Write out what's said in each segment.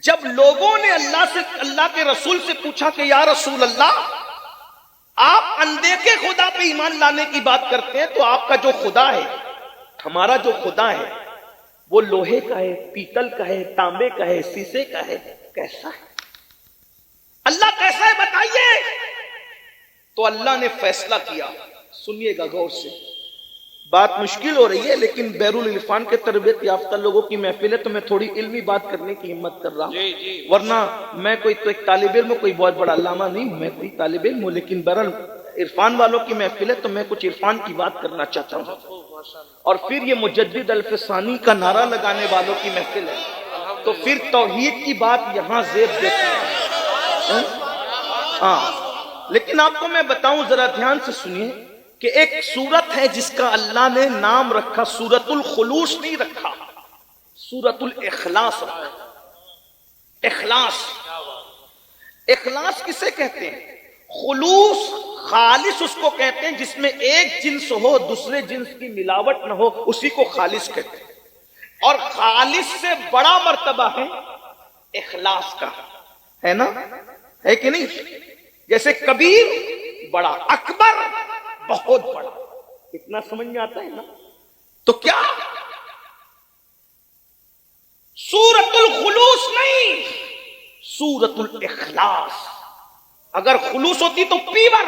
جب لوگوں نے اللہ کے رسول سے پوچھا کہ یا رسول اللہ آپ اندیکھے خدا پہ ایمان لانے کی بات کرتے ہیں تو آپ کا جو خدا ہے، ہمارا جو خدا ہے وہ لوہے کا ہے، پیتل کا ہے، تانبے کا ہے، سیسے کا ہے، کیسا ہے؟ اللہ کیسا ہے بتائیے۔ تو اللہ نے فیصلہ کیا، سنیے گا غور سے، بات مشکل ہو رہی ہے لیکن بیرون الفان کے تربیت یافتہ لوگوں کی محفل ہے تو میں تھوڑی علمی بات کرنے کی ہمت کر رہا ہوں، ورنہ میں کوئی تو ایک طالب علم، کوئی بہت بڑا علامہ نہیں ہوں، میں کوئی طالب علم ہوں، لیکن بہرحال عرفان والوں کی محفل ہے تو میں کچھ عرفان کی بات کرنا چاہتا ہوں۔ اور پھر یہ مجدد الف ثانی کا نعرہ لگانے والوں کی محفل ہے تو پھر توحید کی بات یہاں زیب دیتی ہے۔ ہاں لیکن آپ کو میں بتاؤں، ذرا دھیان سے سنیے کہ ایک سورت ہے جس کا اللہ نے نام رکھا، سورت الخلوص نہیں رکھا، سورت الاخلاص رکھا۔ اخلاص، اخلاص کسے کہتے ہیں؟ خلوص، خالص اس کو کہتے ہیں جس میں ایک جنس ہو دوسرے جنس کی ملاوٹ نہ ہو، اسی کو خالص کہتے ہیں۔ اور خالص سے بڑا مرتبہ ہے اخلاص کا، ہے نا؟ ہے کہ نہیں؟ جیسے کبیر بڑا، اکبر بہت بڑا، اتنا سمجھ میں آتا ہے نا؟ تو کیا سورت الخلوص نہیں، سورت الاخلاص۔ اگر خلوص ہوتی تو پیور،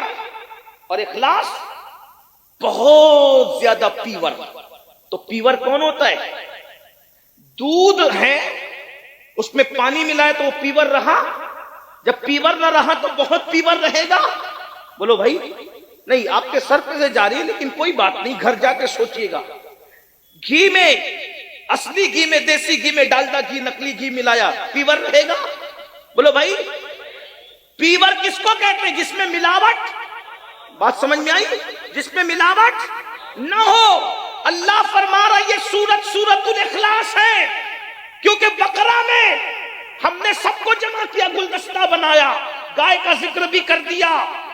اور اخلاص بہت زیادہ پیور۔ تو پیور کون ہوتا ہے؟ دودھ ہے، اس میں پانی ملائے تو وہ پیور رہا، جب پیور نہ رہا تو بہت پیور رہے گا؟ بولو بھائی، نہیں آپ کے سر پہ سے جا رہی ہے لیکن کوئی بات نہیں، گھر جا کے سوچئے گا۔ گھی میں، اصلی گھی میں، دیسی گھی میں ڈالڈا گھی، نقلی گھی ملایا، پیور رہے گا؟ بولو بھائی، پیور کس کو کہتے ہیں؟ جس میں ملاوٹ، بات سمجھ میں آئی؟ جس میں ملاوٹ نہ ہو۔ اللہ فرما رہا یہ سورت الاخلاص ہے، کیونکہ بقرہ میں ہم نے سب کو جمع کیا، گلدستہ بنایا، گائے کا ذکر بھی کر دیا،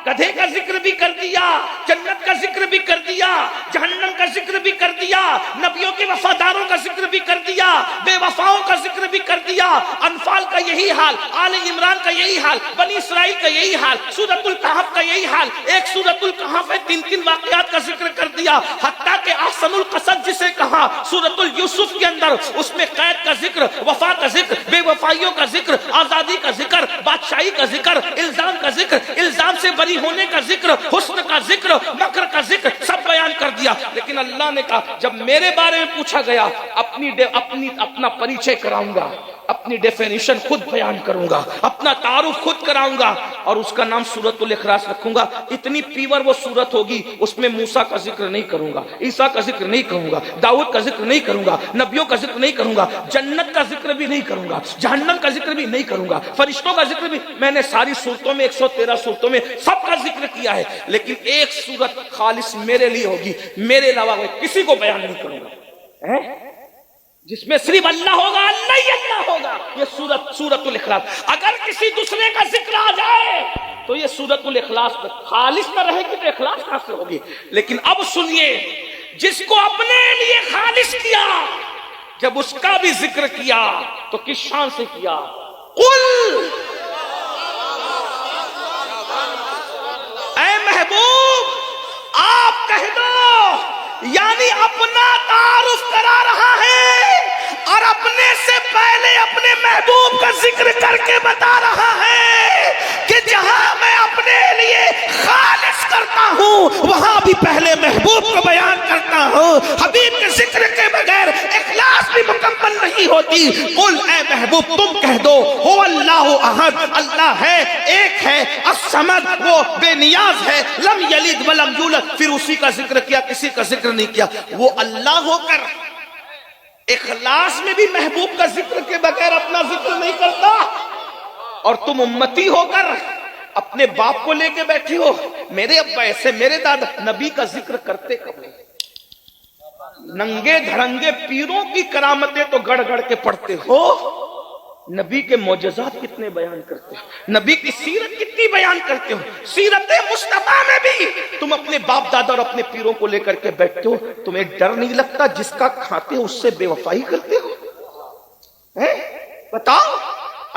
گدھے کا ذکر بھی کر دیا، جنت کا ذکر بھی کر دیا، جہنم کا ذکر بھی کر دیا، نبیوں کے وفاداروں کا ذکر بھی کر دیا، بے وفاؤں کا ذکر بھی کر دیا۔ انفال کا یہی حال، آل عمران کا یہی حال، بنی اسرائیل کا یہی حال، سورۃ الکہف کا یہی حال۔ ایک سورۃ الکہف ہے، 3 واقعات کا ذکر کر دیا، حتیٰ کہ احسن القصص جسے کہا سورۃ یوسف کے اندر، اس میں قید کا ذکر، وفا کا ذکر، بے وفائیوں کا ذکر، آزادی کا ذکر، بادشاہی کا ذکر، الزام کا ذکر، الزام سے بری ہونے کا ذکر، حسن کا ذکر، مکر کا ذکر، سب بیان کر دیا۔ لیکن اللہ نے کہا جب میرے بارے میں پوچھا گیا، اپنا پریچے کراؤں گا، اپنی ڈیفینیشن خود بیان کروں گا، اپنا تعارف خود کراؤں گا، اور اس کا نام سورۃ الاخلاص رکھوں گا۔ اتنی پیور وہ سورت ہوگی، اس میں موسیٰ کا ذکر نہیں کروں گا، عیسیٰ کا ذکر نہیں کروں گا، داؤد کا ذکر نہیں کروں گا، نبیوں کا ذکر نہیں کروں گا، جنت کا ذکر بھی نہیں کروں گا، جہنم کا ذکر بھی نہیں کروں گا، فرشتوں کا ذکر بھی۔ میں نے ساری صورتوں میں 113 صورتوں میں سب کا ذکر کیا ہے، لیکن ایک صورت خالص میرے لیے ہوگی، میرے علاوہ کسی کو بیان نہیں کروں گا، جس میں صرف اللہ ہوگا، اللہ ہی اللہ ہوگا۔ یہ سورۃ الاخلاص۔ اگر کسی دوسرے کا ذکر آ جائے تو یہ سورۃ الاخلاص خالص نہ رہے گی تو اخلاص کہاں سے ہوگی؟ لیکن اب سنیے، جس کو اپنے لیے خالص کیا، جب اس کا بھی ذکر کیا تو کس شان سے کیا؟ قل، اے محبوب آپ کہہ دو، یعنی اپنا تعارف کرا رہا ہے اور اپنے سے پہلے اپنے محبوب کا ذکر کر کے بتا رہا ہے کہ جہاں میں اپنے لیے خالص کرتا ہوں وہاں بھی پہلے محبوب کو بیان کرتا ہوں۔ حبیب کے ذکر کے بغیر اخلاص بھی مکمل نہیں ہوتی۔ قل، اے محبوب تم کہہ دو، هو اللہ احد، اللہ ہے، ایک ہے، الصمد، وہ بے نیاز ہے، لم یلد ولم یولد، پھر اسی کا ذکر کیا، کسی کا ذکر نہیں کیا۔ وہ اللہ ہو کر اخلاص میں بھی محبوب کا ذکر کے بغیر اپنا ذکر نہیں کرتا، اور تم امتی ہو کر اپنے باپ کو لے کے بیٹھے ہو، میرے ابا ایسے، میرے دادا، نبی کا ذکر کرتے کب نہیں؟ ننگے دھڑنگے پیروں کی کرامتیں تو گڑ گڑ کے پڑھتے ہو، نبی کے معجزات کتنے بیان کرتے ہو، نبی کی سیرت کتنی بیان کرتے ہو، سیرت مصطفیٰ میں بھی تم اپنے باپ دادا اور اپنے پیروں کو لے کر کے بیٹھتے ہو، تمہیں ڈر نہیں لگتا جس کا کھاتے ہو اس سے بے وفائی کرتے ہو؟ بتاؤ،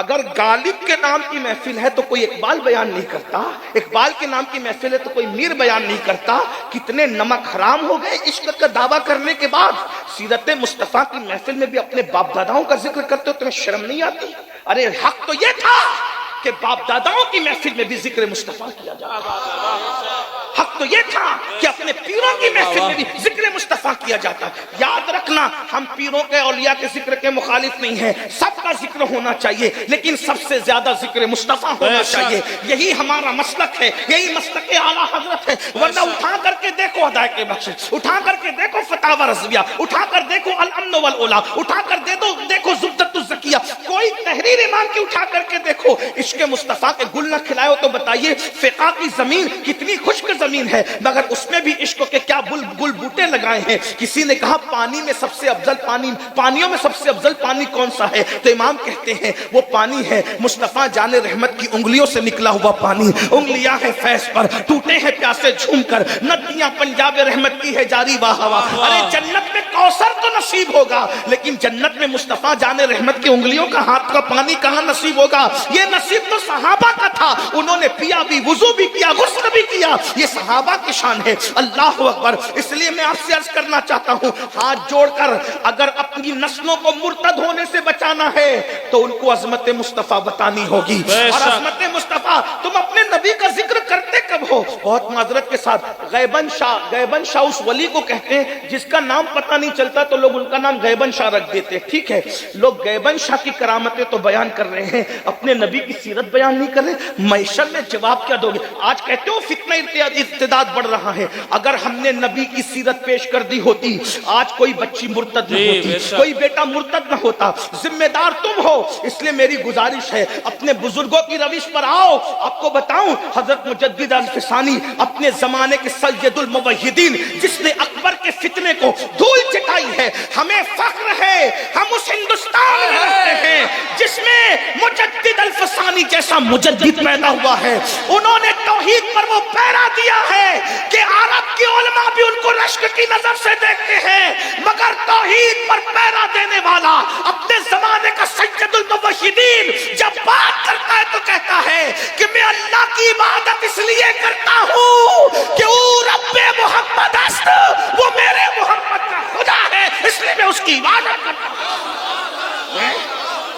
اگر غالب کے نام کی محفل ہے تو کوئی اقبال بیان نہیں کرتا، اقبال کے نام کی محفل ہے تو کوئی میر بیان نہیں کرتا۔ کتنے نمک حرام ہو گئے عشق کا دعویٰ کرنے کے بعد، سیرت مصطفیٰ کی محفل میں بھی اپنے باپ داداؤں کا ذکر کرتے ہو، تمہیں شرم نہیں آتی؟ ارے حق تو یہ تھا کہ باپ داداؤں کی محفل میں بھی ذکر مصطفیٰ کیا جاتا، حق تو یہ تھا کہ اپنے پیروں کی محفل میں بھی ذکر مصطفیٰ کیا جاتا۔ یاد رکھنا، ہم پیروں کے اولیاء کے ذکر کے مخالف نہیں ہیں، سب کا ذکر ہونا چاہیے، لیکن سب سے زیادہ ذکر مصطفیٰ ہونا چاہیے۔ یہی ہمارا مسلک ہے، یہی مسلک اعلیٰ حضرت ہے۔ ورنہ اٹھا کر کے دیکھو ہدایت بخشش، اٹھا کر کے دیکھو فتاوی رضویہ، اٹھا کر دیکھو الامن والاولا، اٹھا کر دیکھو زبدۃ الزکیہ، کوئی تحریر ایمان کی اٹھا کر کے دیکھو۔ عشق مصطفیٰ کے گل نہ کھلائے ہو تو بتائیے فقہ کی زمین کتنی خشک زمین ہے، مگر اس میں بھی عشق کے کیا گل بوٹے لگائے ہیں۔ کسی نے کہا پانی میں سب سے افضل پانیوں میں سب سے افضل پانی کون سا ہے؟ تو امام کہتے ہیں وہ پانی ہے مصطفیٰ جان رحمت کی انگلیوں سے نکلا ہوا پانی، انگلیاں ہیں فیض پر، ٹوٹے ہیں پیاسے جھوم کر، ندیاں پنجاب رحمت کی ہے جاری واہ واہ۔ ارے جنت میں کوثر تو نصیب ہوگا، لیکن جنت میں مصطفیٰ جان رحمت کی انگلیوں کا ہاتھ کا پانی کہاں نصیب ہوگا؟ یہ نصیب تو صحابہ کا تھا، انہوں نے پیا بھی، وضو بھی کیا، غسل بھی کیا، یہ صحابہ کی شان ہے۔ اللہ اکبر۔ اس لیے میں آپ سے عرض کرنا چاہتا ہوں، ہاتھ جوڑ کر اگر اپنی نسلوں کو مرتد ہونے سے بچانا ہے تو ان کو عظمت مصطفیٰ بتانی ہوگی۔ اور عظمت مصطفیٰ، تم اپنے نبی کا ذکر کرتے کب ہو؟ بہت معذرت کے ساتھ، غیبن شاہ اس ولی کو کہتے ہیں جس کا نام پتہ نہیں چلتا تو لوگ ان کا نام غیبن شاہ رکھ دیتے ہیں، ٹھیک ہے؟ لوگ غیبن شاہ کی کرامتیں تو بیان کر رہے ہیں، اپنے نبی کی سیرت بیان نہیں کر رہے۔ معاشر میں جواب کیا دو گے؟ آج کہتے ہو فتنہ ارتداد بڑھ رہا ہے، اگر ہم نے نبی کی سیرت پیش کر دی ہوتی آج کوئی بچی مرتد نہ ہوتی، کوئی بیٹا مرتد نہ ہوتا۔ ذمہ دار تم ہو، اس لیے میری گزارش ہے اپنے بزرگوں کی روش پر آؤ۔ آپ کو بتاؤں حضرت مجدد الفسانی اپنے زمانے کے سید الموحدین، جس نے اکبر کے فتنے کو دھول چٹائی ہے، ہمیں فخر ہے ہم اس ہندوستان میں رہتے ہیں جس میں مجدد الفسانی جیسا مجدد پیدا ہوا ہے۔ انہوں نے توحید پر وہ پیرا دیا ہے کہ عرب کی علماء بھی ان کو رشک کی نظر سے دیکھتے ہیں، مگر توحید پر پیرا دینے والا اپنے زمانے کا سید الموحدین جب بات کرتا ہے تو کہتا ہے کہ میں اللہ کی عبادت اس لیے کرتا ہوں کہ وہ رب محمد است، وہ میرے محمد کا خدا ہے، اس لیے میں اس کی عبادت کرتا ہوں۔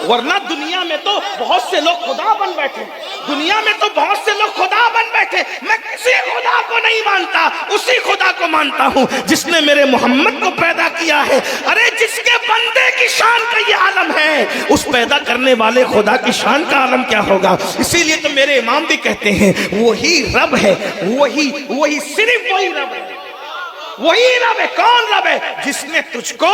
ورنہ دنیا میں تو بہت سے لوگ خدا بن بیٹھے، دنیا میں تو بہت سے لوگ خدا بن بیٹھے۔ میں کسی خدا کو نہیں مانتا، اسی خدا کو مانتا ہوں جس نے میرے محمد کو پیدا کیا ہے۔ ارے جس کے بندے کی شان کا یہ عالم ہے، اس پیدا کرنے والے خدا کی شان کا عالم کیا ہوگا؟ اسی لیے تو میرے امام بھی کہتے ہیں وہی رب ہے، وہی صرف وہی رب ہے، وہی رب ہے۔ کون رب ہے؟ جس نے تجھ کو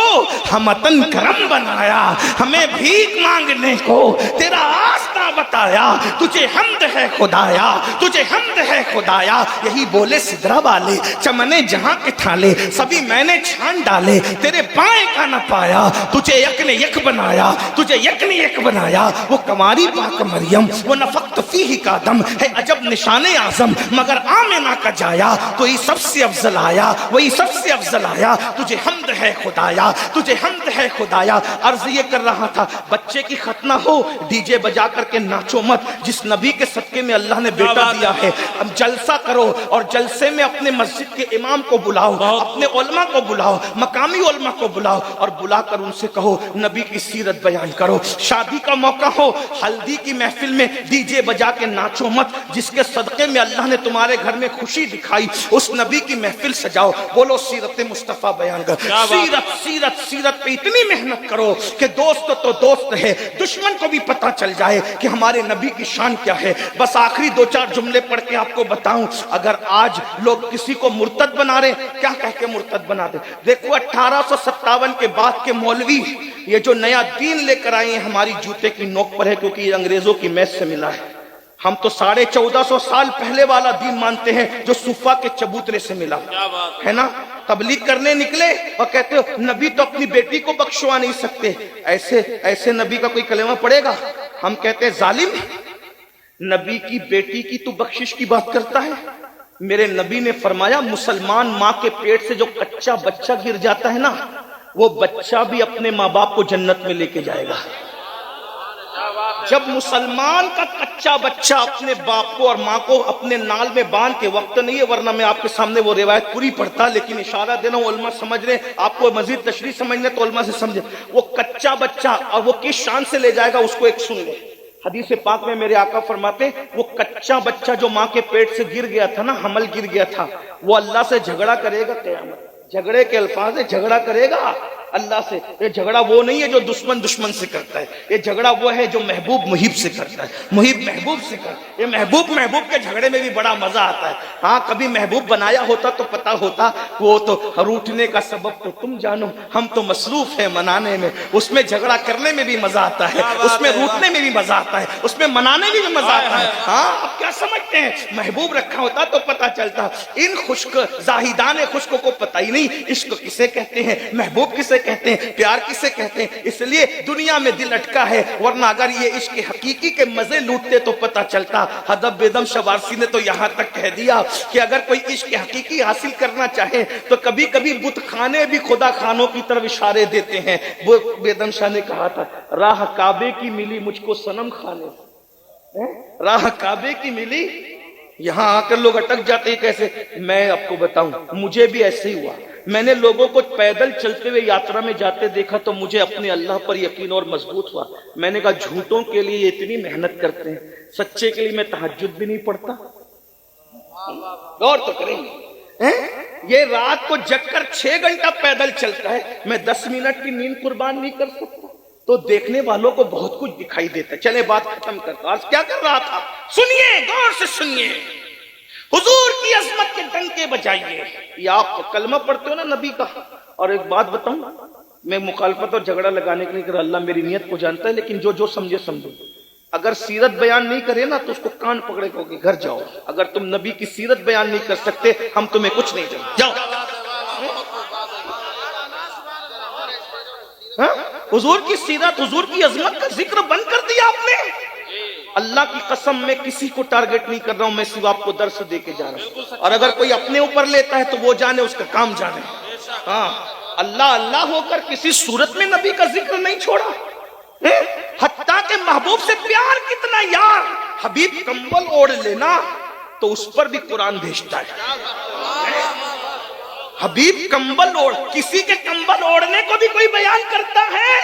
ہمتن کرم بنایا، ہمیں بھیک مانگنے کو تیرا راستہ بتایا، تجھے حمد ہے خدایا، تجھے حمد ہے خدایا۔ یہی بولے سدرا والے چمنے جہاں کے تھالے، سبھی میں نے چھان ڈالے، تیرے پائیں کا نہ پایا، تجھے یک نے یک بنایا، تجھے یک نے یک بنایا۔ وہ کماری پاک مریم، وہ نفخت فیہ کا دم ہے عجب نشان اعظم، مگر آمنہ کا جایا تو ہی سب سے افضل آیا، وہی سب سے افضل آیا۔ تجھے حمد ہے خدایا، تجھے حمد ہے خدایا۔ عرض یہ کر رہا تھا، بچے کی ختنہ ہو ڈی جے بجا کر کے ناچو مت، جس نبی کے صدقے میں اللہ نے بیٹا دیا ہے۔ اب جلسہ کرو اور جلسے میں اپنے مسجد کے امام کو بلاؤ، اپنے علماء کو بلاؤ، مقامی علماء کو بلاؤ اور بلا کر ان سے کہو نبی کی سیرت بیان کرو۔ شادی کا موقع ہو، ہلدی کی محفل میں ڈی جے بجا کے ناچو مت، جس کے صدقے میں اللہ نے تمہارے گھر میں خوشی دکھائی، اس نبی کی محفل سجاؤ۔ بولو سیرت مصطفیٰ بیان کر، سیرت پہ اتنی محنت کرو کہ دوست تو دوست ہے، دشمن کو بھی پتہ چل جائے کہ ہمارے نبی کی شان کیا ہے۔ بس آخری دو چار جملے پڑھ کے آپ کو بتاؤں، اگر آج لوگ کسی کو مرتد بنا رہے، کیا کہہ کے مرتد بنا دے؟ دیکھو 1857 کے بعد کے مولوی یہ جو نیا دین لے کر آئے ہیں ہماری جوتے کی نوک پر ہے، کیونکہ یہ انگریزوں کی میس سے ملا ہے۔ ہم تو 1450 سال پہلے والا دین مانتے ہیں جو صوفہ کے چبوترے سے ملا ہے نا۔ تبلیغ کرنے نکلے اور کہتے ہو نبی تو اپنی بیٹی کو بخشوا نہیں سکتے، ایسے نبی کا کوئی کلمہ پڑے گا؟ ہم کہتے ہیں ظالم، نبی کی بیٹی کی تو بخشش کی بات کرتا ہے؟ میرے نبی نے فرمایا مسلمان ماں کے پیٹ سے جو کچا بچہ گر جاتا ہے نا، وہ بچہ بھی اپنے ماں باپ کو جنت میں لے کے جائے گا۔ جب مسلمان کا کچا بچہ اپنے باپ کو اور ماں کو اپنے نال میں باندھ کے، وقت نہیں ہے ورنہ میں آپ کے سامنے وہ روایت پوری پڑھتا، لیکن اشارہ دینا ہوں، علماء سمجھ رہے ہیں، آپ کو مزید تشریح سمجھنا تو علماء سے سمجھیں، وہ کچا بچہ اور وہ کس شان سے لے جائے گا اس کو ایک سن لیں۔ حدیث پاک میں میرے آقا فرماتے ہیں وہ کچا بچہ جو ماں کے پیٹ سے گر گیا تھا نا، حمل گر گیا تھا، وہ اللہ سے جھگڑا کرے گا قیامت، جھگڑے کے الفاظ ہے، جھگڑا کرے گا اللہ سے۔ یہ جھگڑا وہ نہیں ہے جو دشمن سے کرتا ہے، یہ جھگڑا وہ ہے جو محبوب محب سے کرتا ہے، محب محبوب سے کرتا ہے۔ یہ محبوب کے جھگڑے میں بھی بڑا مزہ آتا ہے۔ ہاں کبھی محبوب بنایا ہوتا تو پتا ہوتا، وہ تو روٹنے کا سبب تو تم جانو، ہم تو مصروف ہیں منانے میں۔ اس میں جھگڑا کرنے میں بھی مزہ آتا ہے، اس میں روٹنے میں بھی مزہ آتا ہے، اس میں منانے میں بھی مزہ آتا ہے۔ ہاں اب کیا سمجھتے ہیں، محبوب رکھا ہوتا تو پتا چلتا۔ ان خشک زاہدان خشک کو پتہ ہی نہیں عشق کسے کہتے ہیں، محبوب کسے کہتے ہیں، پیار کسے کہتے ہیں، اس لیے دنیا میں دل اٹکا ہے، ورنہ اگر یہ عشق حقیقی کے مزے لوٹتے تو پتا چلتا۔ حدب بیدم شوارسی نے تو یہاں تک کہہ دیا کہ اگر کوئی عشق حقیقی حاصل کرنا چاہے تو کبھی کبھی بت خانے بھی خدا خانوں کی طرف اشارے دیتے ہیں۔ وہ بیدم شاہ نے کہا تھا راہ کعبے کی ملی مجھ کو صنم خانے سے، راہ کعبے کی ملی، یہاں آ کر لوگ اٹک جاتے ہیں کیسے؟ میں آپ کو بتاؤں، مجھے بھی ایسے ہی ہوا۔ میں نے لوگوں کو پیدل چلتے ہوئے یاترا میں جاتے دیکھا تو مجھے اپنے اللہ پر یقین اور مضبوط ہوا۔ میں نے کہا جھوٹوں کے لیے اتنی محنت کرتے ہیں، سچے کے لیے میں تہجد بھی نہیں پڑھتا۔ غور تو کریں گے، یہ رات کو جگ کر 6 گھنٹہ پیدل چلتا ہے، میں 10 منٹ کی نیند قربان نہیں کر سکتا، تو دیکھنے والوں کو بہت کچھ دکھائی دیتا ہے۔ چلے بات ختم کرتا، آج کیا کر رہا تھا، سنیے غور سے سنیے، حضور کی عظمت کے ڈنکے بجائیے۔ یہ آپ کلمہ پڑھتے ہو نا نبی کا۔ اور ایک بات بتاؤں، میں مخالفت اور جھگڑا لگانے کے لیے کر، اللہ میری نیت کو جانتا ہے، لیکن جو سمجھے سمجھو۔ اگر سیرت بیان نہیں کرے نا تو اس کو کان پکڑے کو کہ گھر جاؤ، اگر تم نبی کی سیرت بیان نہیں کر سکتے ہم تمہیں کچھ نہیں دیں، جاؤ۔ حضور کی سیرت، حضور کی عظمت کا ذکر بند کر دیا آپ نے۔ اللہ کی قسم میں کسی کو ٹارگٹ نہیں کر رہا ہوں، میں صرف آپ کو درس دے کے جا رہا ہوں، اور اگر کوئی اپنے اوپر لیتا ہے تو وہ جانے، اس کا کام جانے۔ ہاں اللہ اللہ ہو کر کسی صورت میں نبی کا ذکر نہیں چھوڑا، حتیٰ کہ محبوب سے پیار کتنا یار، حبیب کمبل اوڑھ لینا تو اس پر بھی قرآن بھیجتا ہے۔ حبیب کمبل اوڑھ، کسی کے کمبل اوڑھنے کو بھی کوئی بیان کرتا ہے،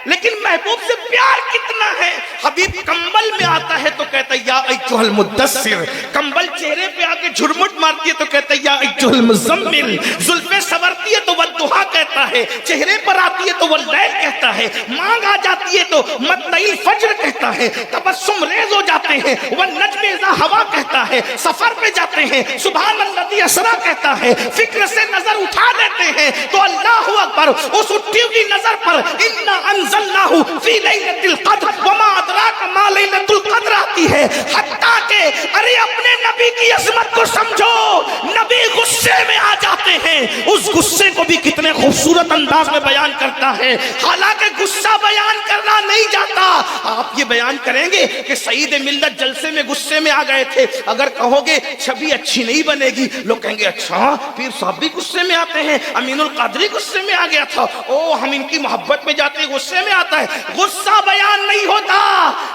لیکن محبوب سے پیار کتنا ہے، حبیب کمبل میں آتا ہے تو کہتا ہے یا ایھا المدثر، کمبل چہرے پہ آ کے جھرمٹ مارتی ہے تو کہتا ہے یا ایھا المزمل، زلفیں سورتی ہے تو والضحیٰ کہتا ہے، چہرے پر آتی ہے تو واللیل کہتا ہے، مانگ آ جاتی ہے تو مطلع الفجر کہتا ہے، تبسم ریز ہو جاتے ہیں والنجم اذا ہوا کہتا ہے، سفر پہ جاتے ہیں سبحان الذی اسریٰ کہتا ہے، فکر سے نظر اٹھا لیتے ہیں تو اللہ اکبر، اس اٹھی ہوئی نظر پر انا انزلناہ فی لیلۃ القدر وما ادراک ما لیلۃ القدر آتی ہے، حتیٰ کہ ارے اپنے نبی کی عظمت کو سمجھو، نبی غصے میں آ جاتے ہیں، اس غصے کو بھی کتنے خوبصورت انداز میں بیان کرتا ہے، حالانکہ غصہ بیان کرنا نہیں جاتا۔ آپ یہ بیان کریں گے کہ سعید ملت جلسے میں غصے میں آ گئے تھے، اگر کہو گے چھوی اچھی نہیں بنے گی، لوگ کہیں گے اچھا پیر صاحب بھی غصے میں آتے ہیں، امین القادری غصے میں آ گیا تھا، او ہم ان کی محبت میں جاتے ہیں غصے میں آتا ہے۔ غصہ بیان نہیں ہوتا،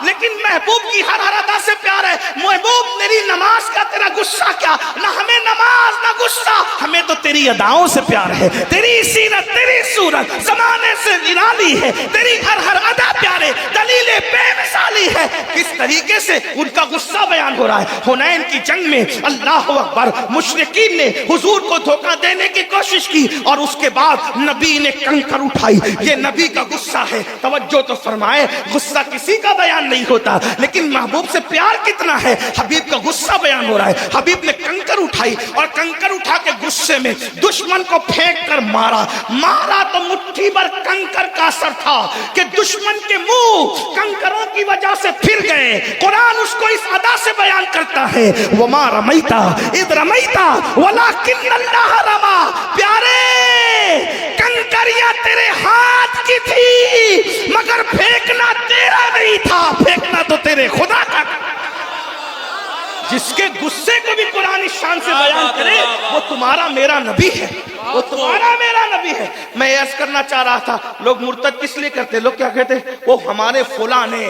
لیکن محبوب کی ہر ادا سے پیار ہے۔ محبوب میری نماز کا تیرا غصہ کیا، نہ ہمیں نماز نہ غصہ، ہمیں تو تیری اداؤں سے پیار ہے، تیری سیرت تیری صورت زمانے سے نرالی ہے، تیری ہر ادا پیار ہے، دلیل بے مثالی ہے۔ کس طریقے سے ان کا غصہ بیان ہو رہا ہے۔ حنین کی جنگ میں اللہ اکبر، مشرکین نے حضور کو دھوکہ دینے کی کوشش کی اور اس کے بعد نبی نے کنکر اٹھائی، یہ نبی کا غصہ ہے۔ توجہ تو فرمائے، غصہ کسی کا بیان نہیں ہوتا، لیکن محبوب سے پیار کتنا ہے، حبیب کا غصہ بیان ہو رہا ہے۔ حبیب نے کنکر اٹھائی اور کنکر اٹھا کے غصے میں دشمن کو پھینک کر مارا تو مٹھی بھر کنکر کا اثر تھا کہ دشمن کے منہ کنکروں کی وجہ سے پھر گئے۔ قرآن اس کو اس ادا سے بیان کرتا ہے، وما رمیتا اذ رمیتا ولکن اللہ رما۔ پیارے کنکریاں تیرے ہاتھ کی تھی مگر پھینکنا تیرا نہیں تھا، پھینکنا تو تیرے خدا کا۔ جس کے غصے کو بھی قرآن اس شان سے بیان کرے وہ تمہارا میرا نبی ہے، وہ تمہارا میرا نبی ہے۔ میں عرض کرنا چاہ رہا تھا، لوگ مرتد کس لیے کرتے، لوگ کیا کہتے ہیں، وہ ہمارے فلاں نے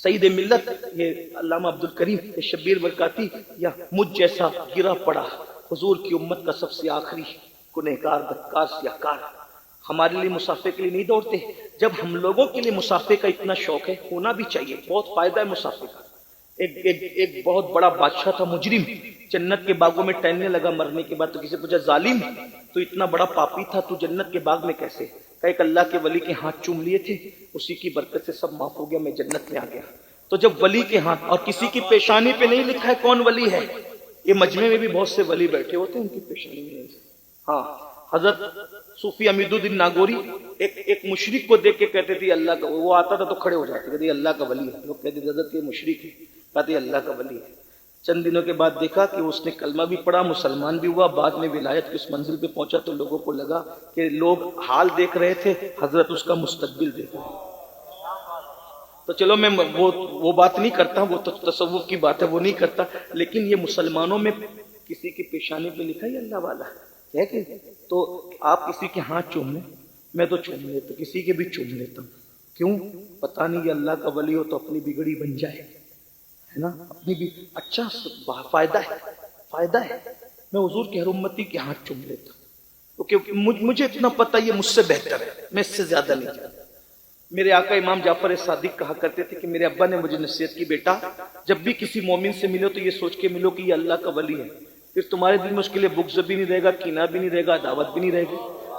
سعید ملت یہ علامہ عبدالکریم شبیر برکاتی یا مجھ جیسا گرا پڑا حضور کی امت کا سب سے آخری گنہگار بدکار سیاہکار ہمارے لیے مسافے کے لیے نہیں دوڑتے؟ جب ہم لوگوں کے لیے مسافے کا اتنا شوق ہے، ہونا بھی چاہیے، بہت فائدہ ہے مسافے کا۔ ایک بہت بڑا بادشاہ تھا مجرم، جنت کے باغوں میں ٹہلنے لگا مرنے کے بعد، تو کسی پوچھا ظالم تو اتنا بڑا پاپی تھا تو جنت کے باغ میں کیسے؟ کہ ایک اللہ کے ولی کے ہاتھ چوم لیے تھے، اسی کی برکت سے سب معاف ہو گیا، میں جنت میں آ گیا۔ تو جب ولی کے ہاتھ، اور کسی کی پیشانی پہ نہیں لکھا ہے کون ولی ہے، یہ مجمع میں بھی بہت سے ولی بیٹھے ہوتے ہیں ان کی پیشانی میں نہیں۔ ہاں، حضرت صوفی امید الدین ناگوری ایک مشرک کو دیکھ کے کہتے تھے اللہ کا، وہ آتا تھا تو کھڑے ہو جاتے، کہتے اللہ کا ولی ہے، لوگ کہتے حضرت یہ مشرک ہے، کہتے اللہ کا ولی ہے۔ چند دنوں کے بعد دیکھا کہ اس نے کلمہ بھی پڑھا، مسلمان بھی ہوا، بعد میں ولایت کی اس منزل پہ پہنچا تو لوگوں کو لگا کہ لوگ حال دیکھ رہے تھے، حضرت اس کا مستقبل دیکھ رہے ہیں۔ تو چلو میں وہ بات نہیں کرتا، وہ تو تصوف کی بات ہے، وہ نہیں کرتا، لیکن یہ مسلمانوں میں کسی کی پیشانی پہ لکھا ہے اللہ والا ہے کہ تو آپ کسی کے ہاتھ چوم لیں، میں تو چوم لیتا، کسی کے بھی چوم لیتا ہوں، کیوں؟ پتہ نہیں یہ اللہ کا ولی ہو تو اپنی بگڑی بن جائے، ہے نا، اپنی بھی اچھا فائدہ ہے۔ میں حضور کے ہر امتی کے ہاتھ چوم لیتا ہوں کیونکہ مجھے اتنا پتہ یہ مجھ سے بہتر ہے، میں اس سے زیادہ نہیں جانتا۔ میرے آقا امام جعفر صادق کہا کرتے تھے کہ میرے ابا نے مجھے نصیحت کی، بیٹا جب بھی کسی مومن سے ملو تو یہ سوچ کے ملو کہ یہ اللہ کا ولی ہے، پھر تمہارے دل میں اس کے لیے بغض بھی نہیں رہے گا، کینہ بھی نہیں رہے گا، عداوت بھی نہیں رہے گی۔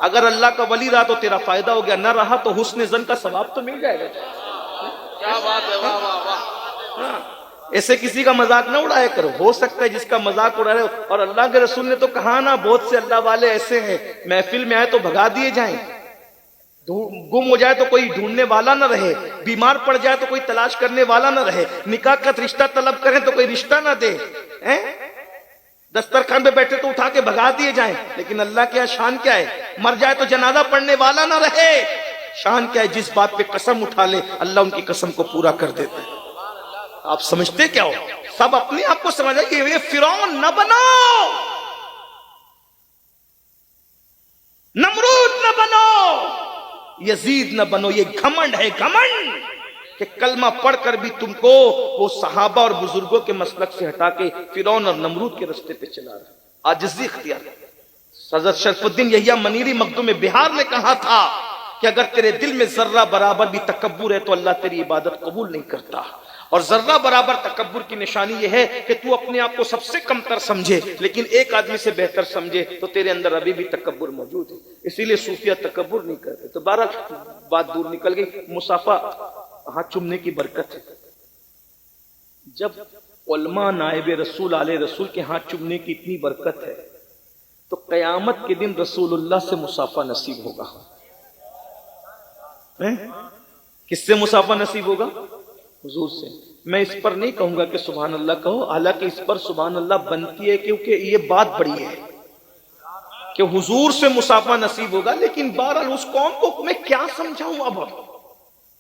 اگر اللہ کا ولی رہا تو تیرا فائدہ ہو گیا، نہ رہا تو حسن ظن کا ثواب تو مل جائے گا۔ کیا بات ہے، واہ واہ واہ۔ ایسے کسی کا مذاق نہ اڑایا کرو، ہو سکتا ہے جس کا مذاق اڑا رہے ہو، اور اللہ کے رسول نے تو کہا نا بہت سے اللہ والے ایسے ہیں محفل میں آئے تو بھگا دیے جائیں، گم ہو جائے تو کوئی ڈھونڈنے والا نہ رہے، بیمار پڑ جائے تو کوئی تلاش کرنے والا نہ رہے، نکاح کا رشتہ طلب کریں تو کوئی رشتہ نہ دے، دسترخوان پہ بیٹھے تو اٹھا کے بھگا دیے جائیں، لیکن اللہ کے شان کیا ہے؟ مر جائے تو جنازہ پڑھنے والا نہ رہے، شان کیا ہے؟ جس بات پہ قسم اٹھا لے اللہ ان کی قسم کو پورا کر دیتا ہے۔ آپ سمجھتے کیا ہو؟ سب اپنے آپ کو سمجھا کہ یہ فرعون نہ بنو، نمرود نہ بنو، یزید نہ بنو۔ یہ گھمنڈ ہے، گھمنڈ کہ کلمہ پڑھ کر بھی تم کو وہ صحابہ اور بزرگوں کے مسلک سے ہٹا کے فرعون اور نمرود کے رستے پہ چلا رہا۔ عاجزی اختیار۔ حضرت شرف الدین یحییٰ منیری مخدوم بہار نے کہا تھا کہ اگر تیرے دل میں ذرہ برابر بھی تکبر ہے تو اللہ تیری عبادت قبول نہیں کرتا، اور ذرہ برابر تکبر کی نشانی یہ ہے کہ تو اپنے آپ کو سب سے کمتر سمجھے لیکن ایک آدمی سے بہتر سمجھے، تو تیرے اندر ابھی بھی تکبر موجود ہے۔ اسی لیے صوفیہ تکبر نہیں کرتے۔ تو بہرحال بات دور نکل گئی۔ مصافہ ہاتھ چومنے کی برکت ہے۔ جب علماء نائب رسول علیہ رسول کے ہاتھ چومنے کی اتنی برکت ہے تو قیامت کے دن رسول اللہ سے مصافہ نصیب ہوگا۔ کس سے مصافہ نصیب ہوگا؟ حضور سے۔ میں اس پر نہیں کہوں گا کہ سبحان اللہ کہو، حالانکہ اس پر سبحان اللہ بنتی ہے کیونکہ یہ بات بڑی ہے کہ حضور سے مصافہ نصیب ہوگا، لیکن بہرحال اس قوم کو میں کیا سمجھاؤں؟ اب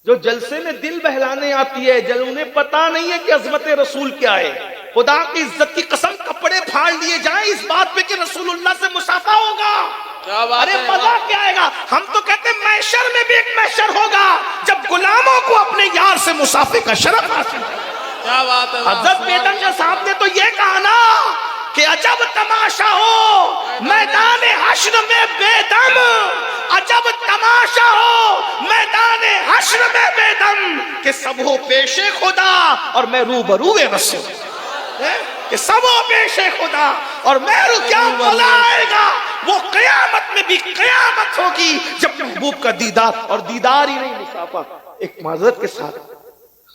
جو جلسے میں دل بہلانے آتی ہے، انہیں پتا نہیں ہے کہ عظمت رسول کیا ہے۔ خدا کی عزت کی قسم کپڑے پھاڑ لیے جائیں اس بات پہ کہ رسول اللہ سے مصافہ ہوگا، ارے مزہ کیا آئے گا؟ ہم تو کہتے ہیں محشر میں بھی ایک محشر ہوگا جب غلاموں کو اپنے یار سے مصافے کا شرف حاصل ہے۔ کیا بات ہے۔ حضرت بیدم شاہ صاحب نے تو یہ کہا نا کہ عجب تماشا ہو میدان حشر میں بے دم، عجب تماشا ہو میدان حشر میں بے دم، کہ سب ہو پیش خدا اور میں روبرو رسول، کہ سب ہو پیش خدا اور میں کیا مولا آئے گا، وہ قیامت میں بھی قیامت ہوگی جب محبوب کا دیدار، اور دیدار ہی نہیں مصافہ۔ ایک معذرت کے ساتھ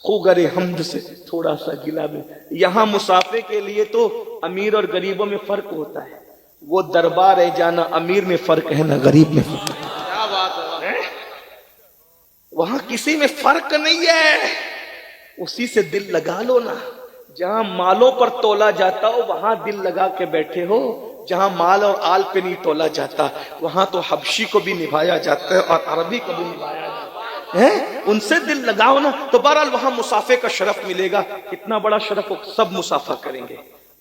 خوگر حمد سے تھوڑا سا گلا میں، یہاں مصافے کے لیے تو امیر اور غریبوں میں فرق ہوتا ہے، وہ دربار ہے جانا امیر میں فرق ہے نہ غریب میں فرق ہے۔ کیا بات ہے۔ وہاں کسی میں فرق نہیں ہے، اسی سے دل لگا لو نا۔ جہاں مالوں پر تولا جاتا ہو وہاں دل لگا کے بیٹھے ہو، جہاں مال اور آل پہ نہیں تولا جاتا وہاں تو حبشی کو بھی نبھایا جاتا ہے اور عربی کو بھی نبھایا جاتا ہے، ان سے دل لگاؤ نا۔ تو بہرحال وہاں مصافے کا شرف ملے گا، کتنا بڑا شرف ہو، سب مصافہ کریں گے۔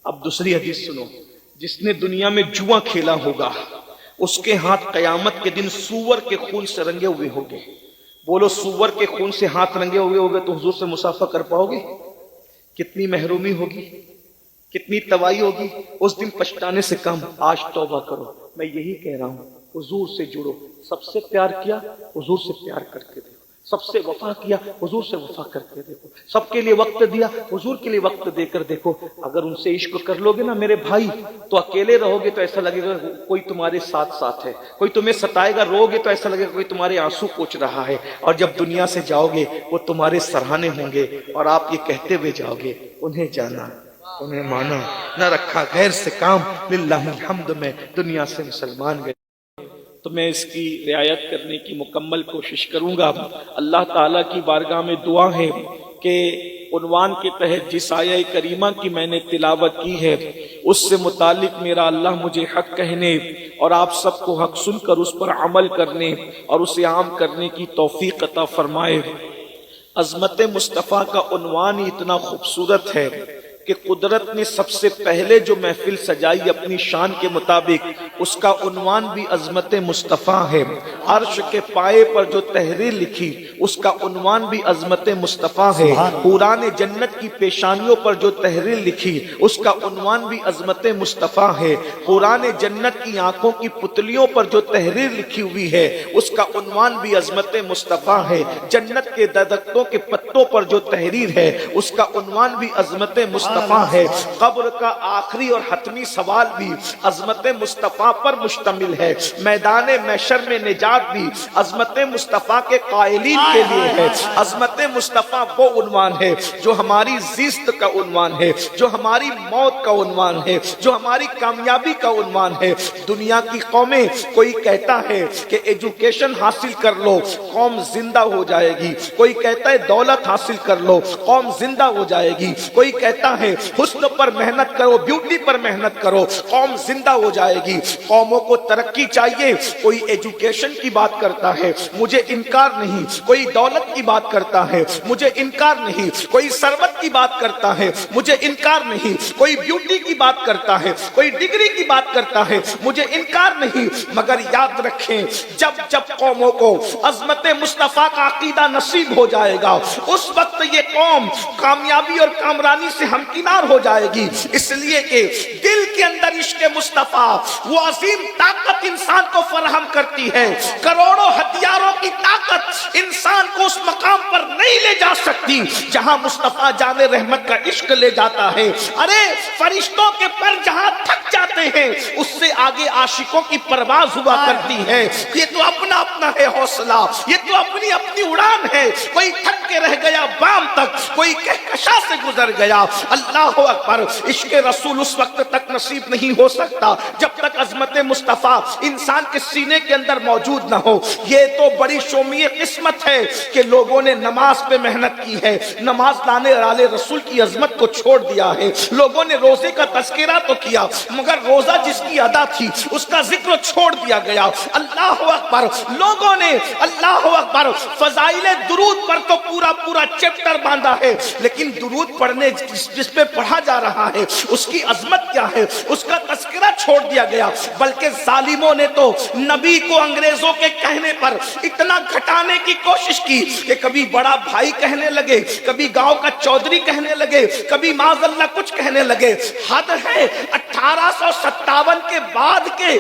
اب دوسری حدیث سنو، جس نے دنیا میں جوا کھیلا ہوگا اس کے ہاتھ قیامت کے دن سور کے خون سے رنگے ہوئے ہوں گے۔ بولو سور کے خون سے ہاتھ رنگے ہوئے تو حضور سے مصافحہ کر پاؤ گے؟ کتنی محرومی ہوگی، کتنی تباہی ہوگی. اس دن پچھتانے سے کم آج توبہ کرو. میں یہی کہہ رہا ہوں، حضور سے جڑو. سب سے پیار کیا، حضور سے پیار کر کے دیکھو. سب سے وفا کیا، حضور سے وفا کر کے دیکھو. سب کے لیے وقت دیا، حضور کے لیے وقت دے کر دیکھو. اگر ان سے عشق کر لو گے نا میرے بھائی، تو اکیلے رہو گے تو ایسا لگے گا کوئی تمہارے ساتھ ہے. کوئی تمہیں ستائے گا، رو گے تو ایسا لگے گا کوئی تمہارے آنسو پوچھ رہا ہے. اور جب دنیا سے جاؤ گے وہ تمہارے سراہنے ہوں گے اور آپ یہ کہتے ہوئے جاؤ گے، انہیں جانا، انہیں مانا، نہ رکھا غیر سے کام، للہ الحمد میں دنیا سے مسلمان گئے. تو میں اس کی رعایت کرنے کی مکمل کوشش کروں گا. اللہ تعالیٰ کی بارگاہ میں دعا ہے کہ عنوان کے تحت جس آیہ کریمہ کی میں نے تلاوت کی ہے اس سے متعلق میرا اللہ مجھے حق کہنے اور آپ سب کو حق سن کر اس پر عمل کرنے اور اسے عام کرنے کی توفیق عطا فرمائے. عظمت مصطفیٰ کا عنوان ہی اتنا خوبصورت ہے کہ قدرت نے سب سے پہلے جو محفل سجائی اپنی شان کے مطابق، اس کا عنوان بھی عظمت مصطفیٰ ہے. عرش کے پائے پر جو تحریر لکھی اس کا عنوان بھی عظمت مصطفیٰ ہے. حوران جنت کی پیشانیوں پر جو تحریر لکھی اس کا عنوان بھی عظمت مصطفیٰ ہے. حوران جنت کی آنکھوں کی پتلیوں پر جو تحریر لکھی ہوئی ہے اس کا عنوان بھی عظمت مصطفیٰ ہے. جنت کے درختوں کے پتوں پر جو تحریر ہے اس کا عنوان بھی عظمت مصطفیٰ ہے. قبر کا آخری اور حتمی سوال بھی عظمت مصطفیٰ پر مشتمل ہے. میدان محشر میں نجات بھی عظمت مصطفیٰ کے قائلین کے لیے ہے. عظمت مصطفیٰ وہ عنوان ہے جو ہماری زیست کا عنوان ہے، جو ہماری موت کا عنوان ہے، جو ہماری کامیابی کا عنوان ہے. دنیا کی قومیں، کوئی کہتا ہے کہ ایجوکیشن حاصل کر لو قوم زندہ ہو جائے گی، کوئی کہتا ہے دولت حاصل کر لو قوم زندہ ہو جائے گی، کوئی کہتا ہے حسن پر محنت کرو، بیوٹی پر محنت کرو قوم زندہ ہو جائے گی. قوموں کو ترقی چاہیے، کوئی ایجوکیشن کی بات کرتا ہے مجھے انکار نہیں، کوئی دولت کی بات کرتا ہے مجھے انکار نہیں، کوئی ثروت کی بات کرتا ہے مجھے انکار نہیں، کوئی بیوٹی کی بات کرتا ہے، کوئی ڈگری کی بات کرتا ہے مجھے انکار نہیں. مگر یاد رکھیں جب قوموں کو عظمت مصطفیٰ کا عقیدہ نصیب ہو جائے گا اس وقت یہ قوم کامیابی اور کامرانی سے ہمکنار ہو جائے گی. اس لیے کہ دل کے اندر عشق مصطفیٰ وہ عظیم طاقت انسان کو فراہم کرتی ہے. کروڑوں ہتھیاروں کی طاقت انسان کو اس مقام پر نہیں لے جا سکتی جہاں مصطفیٰ جان رحمت کا عشق لے جاتا ہے. ارے فرشتوں کے پر جہاں تھک جاتے ہیں اس سے آگے عاشقوں کی پرواز ہوا کرتی ہے. یہ تو اپنا ہے حوصلہ، یہ تو اپنی اڑان ہے. کوئی تھک کے رہ گیا بام تک، کوئی کہکشاں سے گزر گیا. اللہ اکبر. عشق رسول اس وقت تک نصیب نہیں ہو سکتا جب تک عظمت مصطفیٰ انسان کے سینے کے اندر موجود نہ ہو. یہ تو بڑی شومی قسمت ہے کہ لوگوں نے نماز پہ محنت کی ہے، نماز لانے والے رسول کی عظمت کو چھوڑ دیا ہے. لوگوں نے روزے کا تذکرہ تو کیا مگر روزہ جس کی ادا تھی اس کا ذکر چھوڑ دیا گیا. اللہ اکبر. لوگوں نے اللہ اکبر فضائل درود پر تو پورا چیپٹر باندھا ہے، لیکن درود پڑھنے جس پہ پڑھا جا رہا ہے اس کی عظمت کیا ہے اس کا تذکرہ چھوڑ دیا گیا. بلکہ ظالموں نے تو نبی کو انگریزوں کے کہنے پر اتنا گھٹانے کی کوشش کی کہ کبھی بڑا بھائی کہنے لگے، کبھی گاؤں کا چودھری کہنے لگے، کبھی معاذ اللہ کچھ کہنے لگے. حد ہے. 1857 کے بعد کے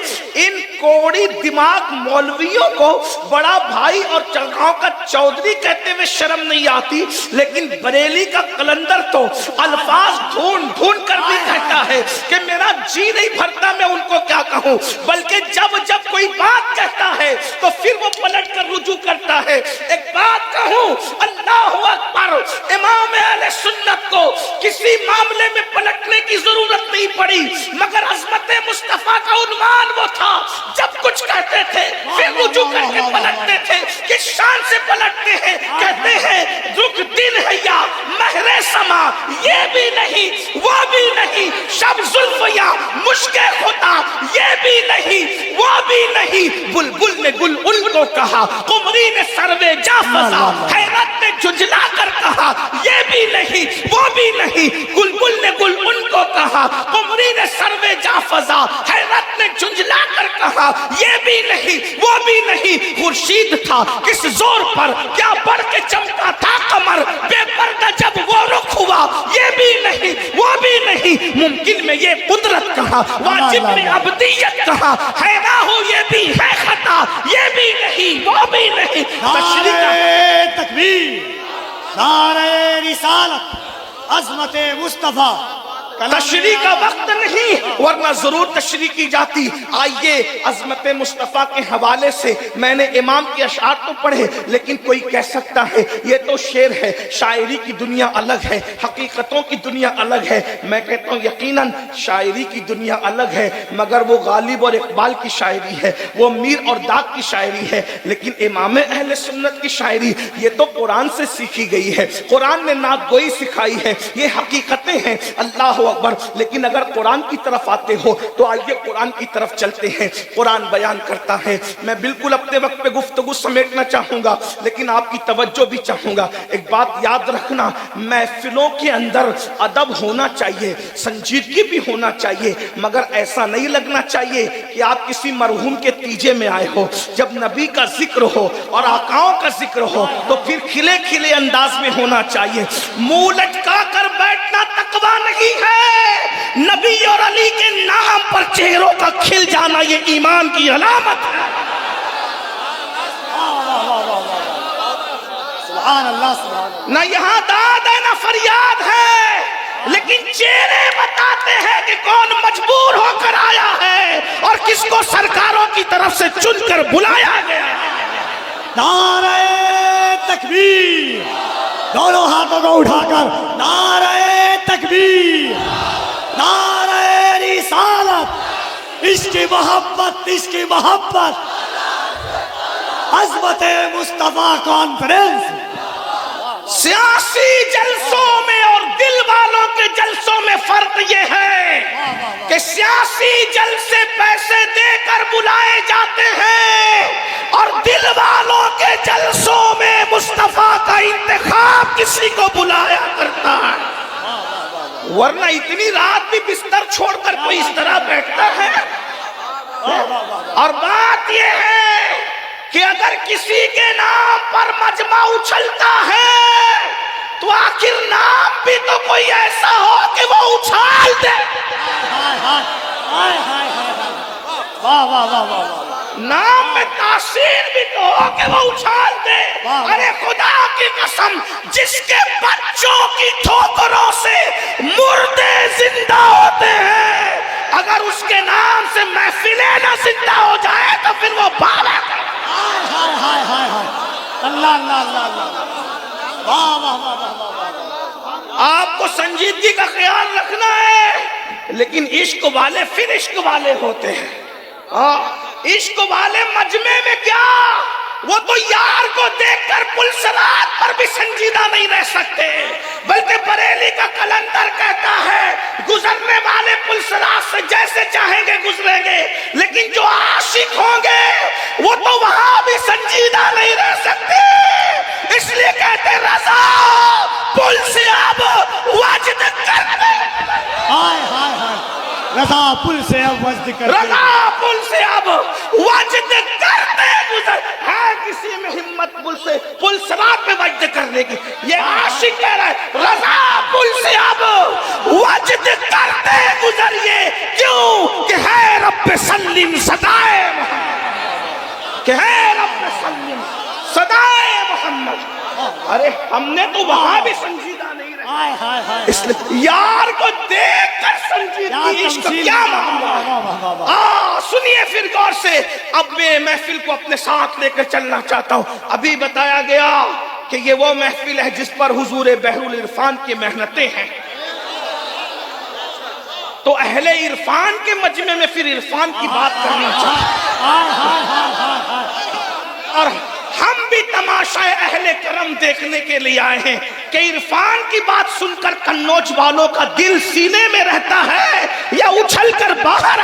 ان کوڑی دماغ مولویوں کو بڑا بھائی اور گاؤں کا چودھری کہتے ہوئے شرم نہیں آتی، لیکن بریلی کا قلندر تو الفاظ ڈھونڈ کر بھی کہتا ہے کہ میرا جی نہیں بھرتا میں ان کو کیا کہوں. بلکہ جب کوئی بات کہتا ہے تو پھر وہ پلٹ کر رجوع کرتا ہے. ایک بات کہوں، اللہ اکبر، امام اہل سنت کو کسی معاملے میں پلٹنے کی ضرورت نہیں پڑی مگر عظمت مصطفیٰ کا عنوان وہ تھا جب کچھ کہتے تھے پھر رجوع کر کے پلٹتے تھے. کس شان سے پلٹتے ہیں؟ کہتے ہیں رخ دل ہے یا مہر سما، یہ بھی نہیں وہ بھی نہیں، شب زلف یا مشک خطا، یہ بھی نہیں وہ بھی نہیں. بلبل نے گل ان کو کہا، قمری نے سروے جا فضا، حیرت نے جھنجھلا کر کہا یہ بھی نہیں وہ بھی نہیں. بلبل نے گل ان کو کہا، قمری نے سروے جا فضا، حیرت نے جھنجھلا کر کہا کہا یہ بھی نہیں وہ بھی نہیں، خورشید تھا کس زور پر کیا بڑھ کے چمکا تھا قمر، بے پردہ جب وہ رخ ہوا یہ بھی نہیں وہ بھی نہیں، ممکن میں یہ قدرت کہا، واجب میں ابدیت کہا، ہے نہ ہو یہ بھی ہے خطا، یہ بھی نہیں وہ بھی نہیں۔ نعرہ تکبیر، نعرہ رسالت، عظمت مصطفیٰ۔ تشریح کا وقت نہیں ورنہ ضرور تشریح کی جاتی۔ آئیے عظمت مصطفیٰ کے حوالے سے میں نے امام کے اشعار تو پڑھے، لیکن کوئی کہہ سکتا ہے یہ تو شعر ہے، شاعری کی دنیا الگ ہے، حقیقتوں کی دنیا الگ ہے۔ میں کہتا ہوں یقیناً شاعری کی دنیا الگ ہے، مگر وہ غالب اور اقبال کی شاعری ہے، وہ میر اور داغ کی شاعری ہے، لیکن امام اہل سنت کی شاعری یہ تو قرآن سے سیکھی گئی ہے، قرآن نے نعت گوئی سکھائی ہے، یہ حقیقتیں ہیں۔ اللہ اکبر۔ لیکن اگر قرآن کی طرف آتے ہو تو آئیے قرآن کی طرف چلتے ہیں۔ قرآن بیان کرتا ہے، میں بالکل اپنے وقت پہ گفتگو سمیٹنا چاہوں گا لیکن آپ کی توجہ بھی چاہوں گا۔ ایک بات یاد رکھنا، محفلوں کے اندر ادب ہونا چاہیے، سنجیدگی بھی ہونا چاہیے، مگر ایسا نہیں لگنا چاہیے کہ آپ کسی مرحوم کے تیجے میں آئے ہو۔ جب نبی کا ذکر ہو اور آقاؤں کا ذکر ہو تو پھر کھلے کھلے انداز میں ہونا چاہیے۔ منہ لٹکا کر بیٹھنا تقویٰ نہیں ہے، نبی اور علی کے نام پر چہروں کا کھل جانا یہ ایمان کی علامت ہے۔ سبحان اللہ، سبحان اللہ۔ نہ یہاں داد ہے نہ فریاد ہے، لیکن چہرے بتاتے ہیں کہ کون مجبور ہو کر آیا ہے اور کس کو سرکاروں کی طرف سے چن کر بلایا گیا ہے۔ نعرہ تکبیر، دونوں ہاتھوں کو اٹھا کر نعرہ تکبیر، نعرہ رسالت، عشق محبت، عشق محبت، عظمت مصطفیٰ کانفرنس۔ سیاسی جلسوں میں اور دل والوں کے جلسوں میں فرق یہ ہے کہ سیاسی جلسے پیسے دے کر بلائے جاتے ہیں اور دل والوں کے جلسوں میں مصطفیٰ کا انتخاب کسی کو بلایا کرتا ہے، ورنہ اتنی رات بھی بستر چھوڑ کر کوئی اس طرح بیٹھتا ہے۔ اور بات یہ ہے کہ اگر کسی کے نام پر مجمع اچھلتا ہے تو آخر نام بھی تو کوئی ایسا ہو کہ وہ اچھال دے۔ واہ واہ واہ واہ، نام میں تاثیر بھی تو ہو کہ وہ اچھال دے۔ ارے خدا کی قسم، جس کے بچوں کی ٹھوکروں سے مردے زندہ ہوتے ہیں، اگر اس کے نام سے محفلیں نہ زندہ ہو جائے تو پھر وہ بالا کرے۔ اللہ اللہ اللہ اللہ، واہ واہ واہ واہ۔ آپ کو سنجیدگی کا خیال رکھنا ہے، لیکن عشق والے پھر عشق والے ہوتے ہیں۔ عشق والے مجمع میں کیا، وہ تو یار کو دیکھ کر پلسرات پر بھی سنجیدہ نہیں رہ سکتے، بلکہ بریلی کا کلندر کہتا ہے گزرنے والے پلسرات سے جیسے چاہیں گے گزریں گے، لیکن جو عاشق ہوں گے وہ تو وہاں بھی سنجیدہ نہیں رہ سکتے۔ اس لیے کہتے رضا پل سے اب وجد کرتے، رضا پل سے اب وجد کرتے، رضا پل سے اب وجد کرتے گزر ہے کسی میں ہمت پل سے پل سرات پہ وجد کرنے کی۔ یہ عاشق کہہ رہا ہے رضا پل سے اب وجد کرتے گزریے، کیوں کہ ہے رب سلم صدائے محمد، کہ ہے رب سلم صدائے محمد۔ ارے ہم نے تو وہاں بھی سنجیدہ نہیں رہا، اس لیے یار کو دیکھ کر سنجیدگی عشق کیا معاملہ۔ سنیے پھر غور سے، اب میں محفل کو اپنے ساتھ لے کر چلنا چاہتا ہوں۔ ابھی بتایا گیا کہ یہ وہ محفل ہے جس پر حضور بحر العرفان کی محنتیں ہیں، تو اہل عرفان کے مجمع میں پھر عرفان کی بات کرنی چاہیے، اور ہم بھی تماشا اہل کرم دیکھنے کے لیے آئے ہیں کہ عرفان کی بات سن کر قنوج والوں کا دل سینے میں رہتا ہے یا اچھل کر باہر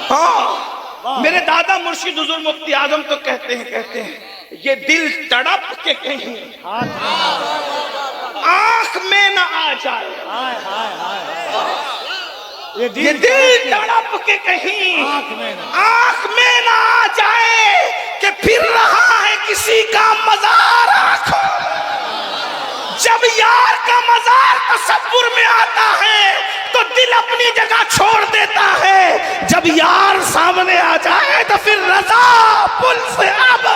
ہاں، میرے دادا مرشد حضور مفتی اعظم تو کہتے ہیں یہ دل تڑپ کے کہیں آنکھ میں نہ آ جائے، یہ دل تڑپ کے کہیں آنکھ میں نہ آ جائے کہ پھر رہا ہے کسی کا مزار آنکھوں میں۔ جب یار کا مزار تصور میں آتا ہے تو دل اپنی جگہ چھوڑ دیتا ہے، جب یار سامنے آ جائے تو پھر رضا پل سے اب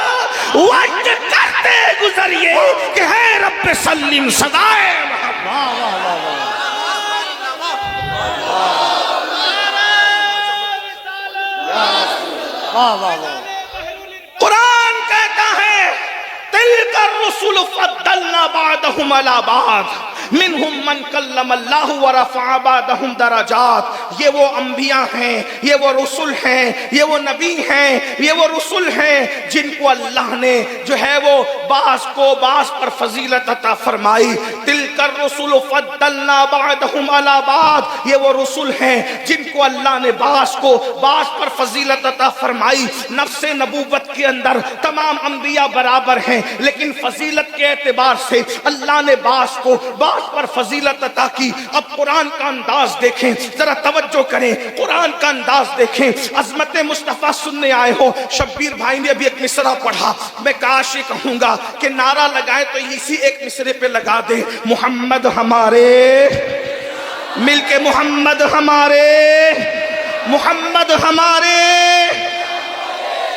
وقت کرتے گزریے کہ ہے رب سلم سدائے محمد۔ واہ واہ واہ واہ واہ واہ۔ قرآن کہتا ہے تلک الرسل فضلنا بعضهم على بعض منہم من کلم اللہ ورفع بعضهم درجات۔ یہ وہ انبیاء ہیں، یہ وہ رسل ہیں، یہ وہ نبی ہیں، یہ وہ رسل ہیں جن کو اللہ نے جو ہے وہ بعض کو بعض پر فضیلت عطا فرمائی۔ تلک الرسل فضلنا بعضهم على بعض، یہ وہ رسل ہیں جن کو اللہ نے بعض کو بعض پر فضیلت عطا فرمائی۔ نفس نبوت کے اندر تمام انبیاء برابر ہیں، لیکن فضیلت کے اعتبار سے اللہ نے بعض کو بعض پر فضیلت عطا کی۔ اب قرآن کا انداز دیکھیں، ذرا توجہ کریں، قرآن کا انداز دیکھیں۔ عظمت مصطفیٰ سننے آئے ہو، شبیر بھائی نے ابھی ایک مصرع پڑھا، میں کاش یہ کہوں گا کہ نعرہ لگائے تو اسی ایک مصرے پہ لگا دیں، محمد ہمارے، مل کے محمد ہمارے، محمد ہمارے۔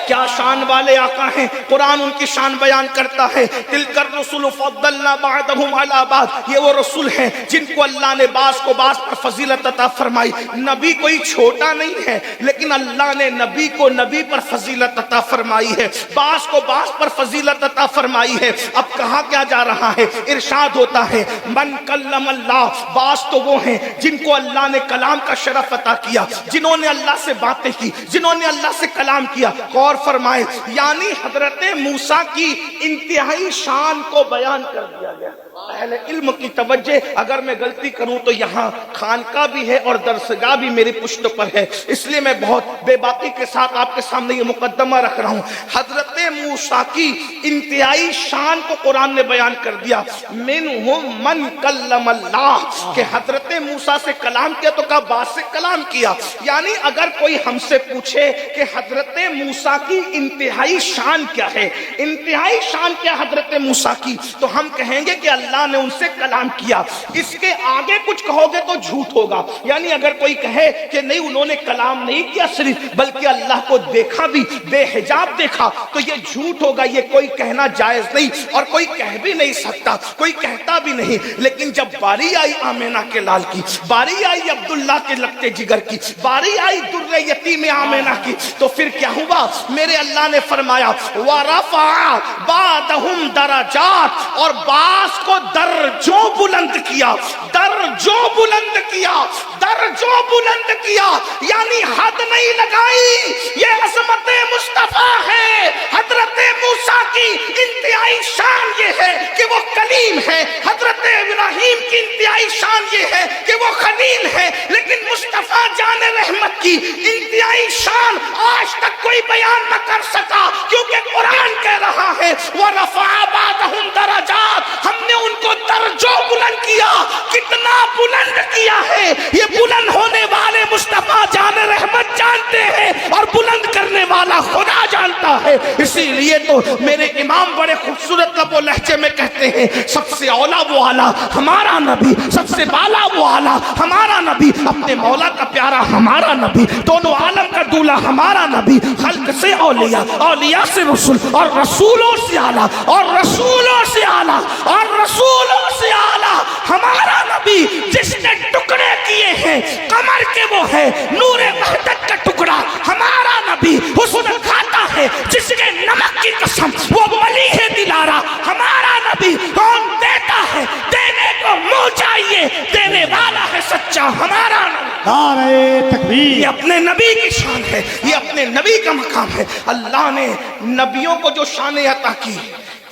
کیا شان والے آقا ہیں، قرآن ان کی شان بیان کرتا ہے۔ تلک الرسل فضلنا بعضهم على بعض، یہ وہ رسول ہیں جن کو اللہ نے بعض کو بعض پر فضیلت عطا فرمائی۔ نبی کوئی چھوٹا نہیں ہے، لیکن اللہ نے نبی کو نبی پر فضیلت عطا فرمائی ہے، بعض کو بعض پر فضیلت عطا فرمائی ہے۔ اب کہا کیا جا رہا ہے؟ ارشاد ہوتا ہے من کلم اللہ، بعض تو وہ ہیں جن کو اللہ نے کلام کا شرف عطا کیا، جنہوں نے اللہ سے باتیں کی، جنہوں نے اللہ سے کلام کیا۔ غور فرمائے، یعنی حضرت موسیٰ کی انتہائی شان کو بیان کر دیا گیا۔ اہل علم کی توجہ، اگر میں غلطی کروں تو یہاں خانقاہ بھی ہے اور درسگاہ بھی میری پشت پر ہے، اس لیے میں بہت بے باکی کے ساتھ آپ کے سامنے یہ مقدمہ رکھ رہا ہوں۔ حضرت موسیٰ کی انتہائی شان کو قرآن نے بیان کر دیا۔ منہم من کلم اللہ، کہ حضرت موسیٰ سے کلام کیا تو کہا بعض سے کلام کیا۔ یعنی اگر کوئی ہم سے پوچھے کہ حضرت موسیٰ کی انتہائی شان کیا ہے، انتہائی شان کیا حضرت موسیٰ کی، تو ہم کہیں گے کہ اللہ نے ان سے کلام کیا۔ اس کے آگے کچھ کہو گے تو جھوٹ ہوگا۔ یعنی اگر کوئی کہے کہ نہیں انہوں نے کلام نہیں کیا صرف، بلکہ اللہ کو دیکھا بھی، بے حجاب دیکھا، تو یہ جھوٹ ہوگا، یہ کوئی کہنا جائز نہیں، اور کوئی کہہ بھی نہیں سکتا، کوئی کہتا بھی نہیں۔ لیکن جب باری آئی آمینہ کے لال کی، باری آئی عبداللہ کے لگتے جگر کی، باری آئی در یتیم آمینہ کی، تو پھر کیا ہوا؟ میرے اللہ نے فرمایا وَرَفَعَ بَعْضَهُمْ دَرَجَاتٍ، اور بعض کو درجوں بلند کیا، درجوں بلند کیا، درجوں بلند کیا۔ یعنی حد نہیں لگائی، یہ عظمت مصطفیٰ ہے۔ حضرت موسیٰ کی انتہائی شان یہ ہے کہ وہ کلیم ہے، حضرت ابراہیم کی انتہائی شان یہ ہے کہ وہ خلیل ہے، لیکن مصطفیٰ جان رحمت کی انتہائی شان آج تک کوئی بیان نہ کر سکا، کیونکہ قرآن کہہ رہا ہے وَرَفَعَ بَعْضَهُمْ دَرَجَاتٍ، ہم نے ان کو درجوں بلند کیا۔ کتنا بلند کیا ہے یہ بلند ہونے والے مصطفیٰ جان رحمت جانتے ہیں، اور بلند کرنے والا خدا جانتا ہے۔ اسی لیے تو میرے امام بڑے خوبصورت لب و لہجے میں کہتے ہیں سب سے اولا وہ اعلیٰ ہمارا نبی، سب سے بالا وہ اعلیٰ ہمارا نبی، اپنے مولا کا پیارا ہمارا نبی، دونوں عالم کا دولہ ہمارا نبی، خلق سے اولیاء، اولیاء سے رسول، اور رسولوں سے اعلیٰ، اور رسولوں سے اعلیٰ، اور رسولوں سے اعلیٰ ہمارا نبی، جس نے ٹکڑے کیے ہیں قمر کے وہ ہے نور وحدت کا ٹکڑا۔ ہمارا نبی حسن کھاتا ہے جس کے نمک کی قسم وہ ولی ہے دلارا۔ ہمارا نبی کون دیتا ہے، دینے کو منہ چاہیے، دینے والا ہے سچا ہمارا نبی۔ نعرہ تکبیر۔ یہ اپنے نبی کی شان ہے، یہ اپنے نبی کا مقام ہے۔ اللہ نے نبیوں کو جو شان عطا کی،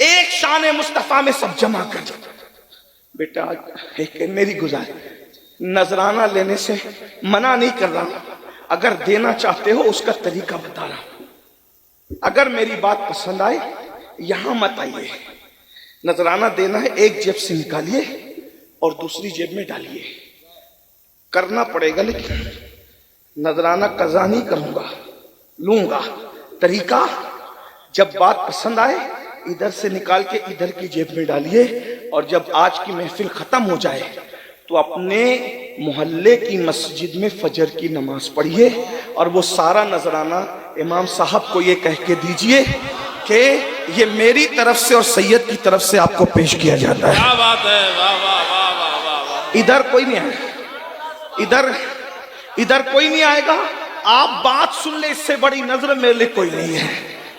ایک شان مصطفیٰ میں سب جمع کر دیا۔ بیٹا ایک میری گزارش، نذرانہ لینے سے منع نہیں کر رہا، اگر دینا چاہتے ہو اس کا طریقہ بتا رہا ہوں۔ اگر میری بات پسند آئے یہاں مت آئیے، نذرانہ دینا ہے ایک جیب سے نکالیے اور دوسری جیب میں ڈالیے، کرنا پڑے گا لیکن نذرانہ قضا نہیں کروں گا، لوں گا۔ طریقہ، جب بات پسند آئے ادھر سے نکال کے ادھر کی جیب میں ڈالیے، اور جب آج کی محفل ختم ہو جائے تو اپنے محلے کی مسجد میں فجر کی نماز پڑھیے، اور وہ سارا نذرانہ امام صاحب کو یہ کہہ کے دیجئے کہ یہ میری طرف سے اور سید کی طرف سے آپ کو پیش کیا جاتا ہے۔ کیا بات ہے، واہ واہ واہ واہ واہ واہ۔ ادھر کوئی نہیں آئے گا، ادھر کوئی نہیں آئے گا۔ آپ بات سن لیں، اس سے بڑی نظر میرے لیے کوئی نہیں ہے۔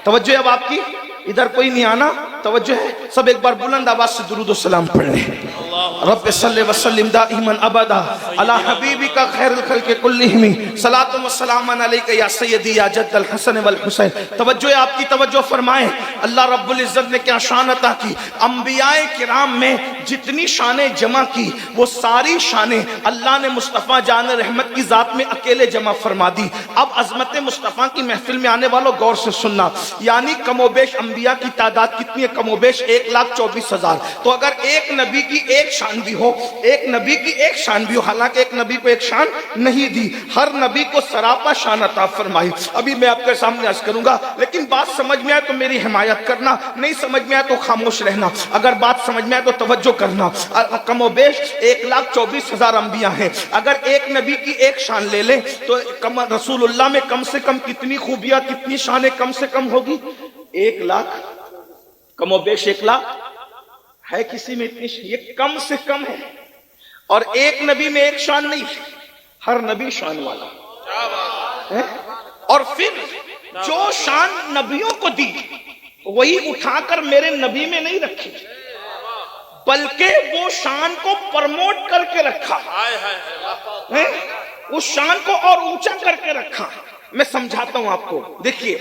توجہ ہے اب آپ کی، ادھر کوئی نہیں آنا، توجہ ہے۔ سب ایک بار بلند آواز سے درود و سلام پڑھ لیں۔ رب صلی وسلم دائما ابدا علی حبیبک خیر الخلق کلہم، صلاۃ و سلام علیک یا سیدی یا جد الحسن والحسین۔ توجہ ہے آپ کی، توجہ فرمائیں۔ اللہ رب العزت نے کیا شان عطا کی، انبیاء کرام میں جتنی شانیں جمع کی وہ ساری شانیں اللہ نے مصطفیٰ جان رحمت کی ذات میں اکیلے جمع فرما دی۔ اب عظمت مصطفیٰ کی محفل میں آنے والوں غور سے سننا، یعنی کم و بیش انبیاء کی تعداد کتنی ہے؟ کم و بیش 1,24,000۔ تو اگر ایک نبی کی ایک شان بھی ہو، ایک نبی کی ایک شان بھی ہو، حالانکہ ایک نبی کو ایک شان نہیں دی، ہر نبی کو سراپا شان عطا فرمائی۔ ابھی میں آپ کے سامنے عرض کروں گا، لیکن بات سمجھ میں آئے تو میری حمایت کرنا، نہیں سمجھ میں آئے تو خاموش رہنا۔ اگر بات سمجھ میں آئے تو توجہ کرنا۔ کم و بیش 1,24,000 انبیاء ہیں، اگر ایک نبی کی ایک شان لے لیں تو رسول اللہ میں کم سے کم کتنی خوبیاں، کتنی شانیں کم سے کم ہوگی؟ 1,00,000، کم و بیش 1,00,000 ہے کسی میں اتنی؟ یہ کم سے کم ہے، اور ایک نبی میں ایک شان نہیں، ہر نبی شان والا ہے۔ اور پھر جو شان نبیوں کو دی وہی اٹھا کر میرے نبی میں نہیں رکھی، بلکہ وہ شان کو پرموٹ کر کے رکھا، اس شان کو اور اونچا کر کے رکھا۔ میں سمجھاتا ہوں آپ کو، دیکھیے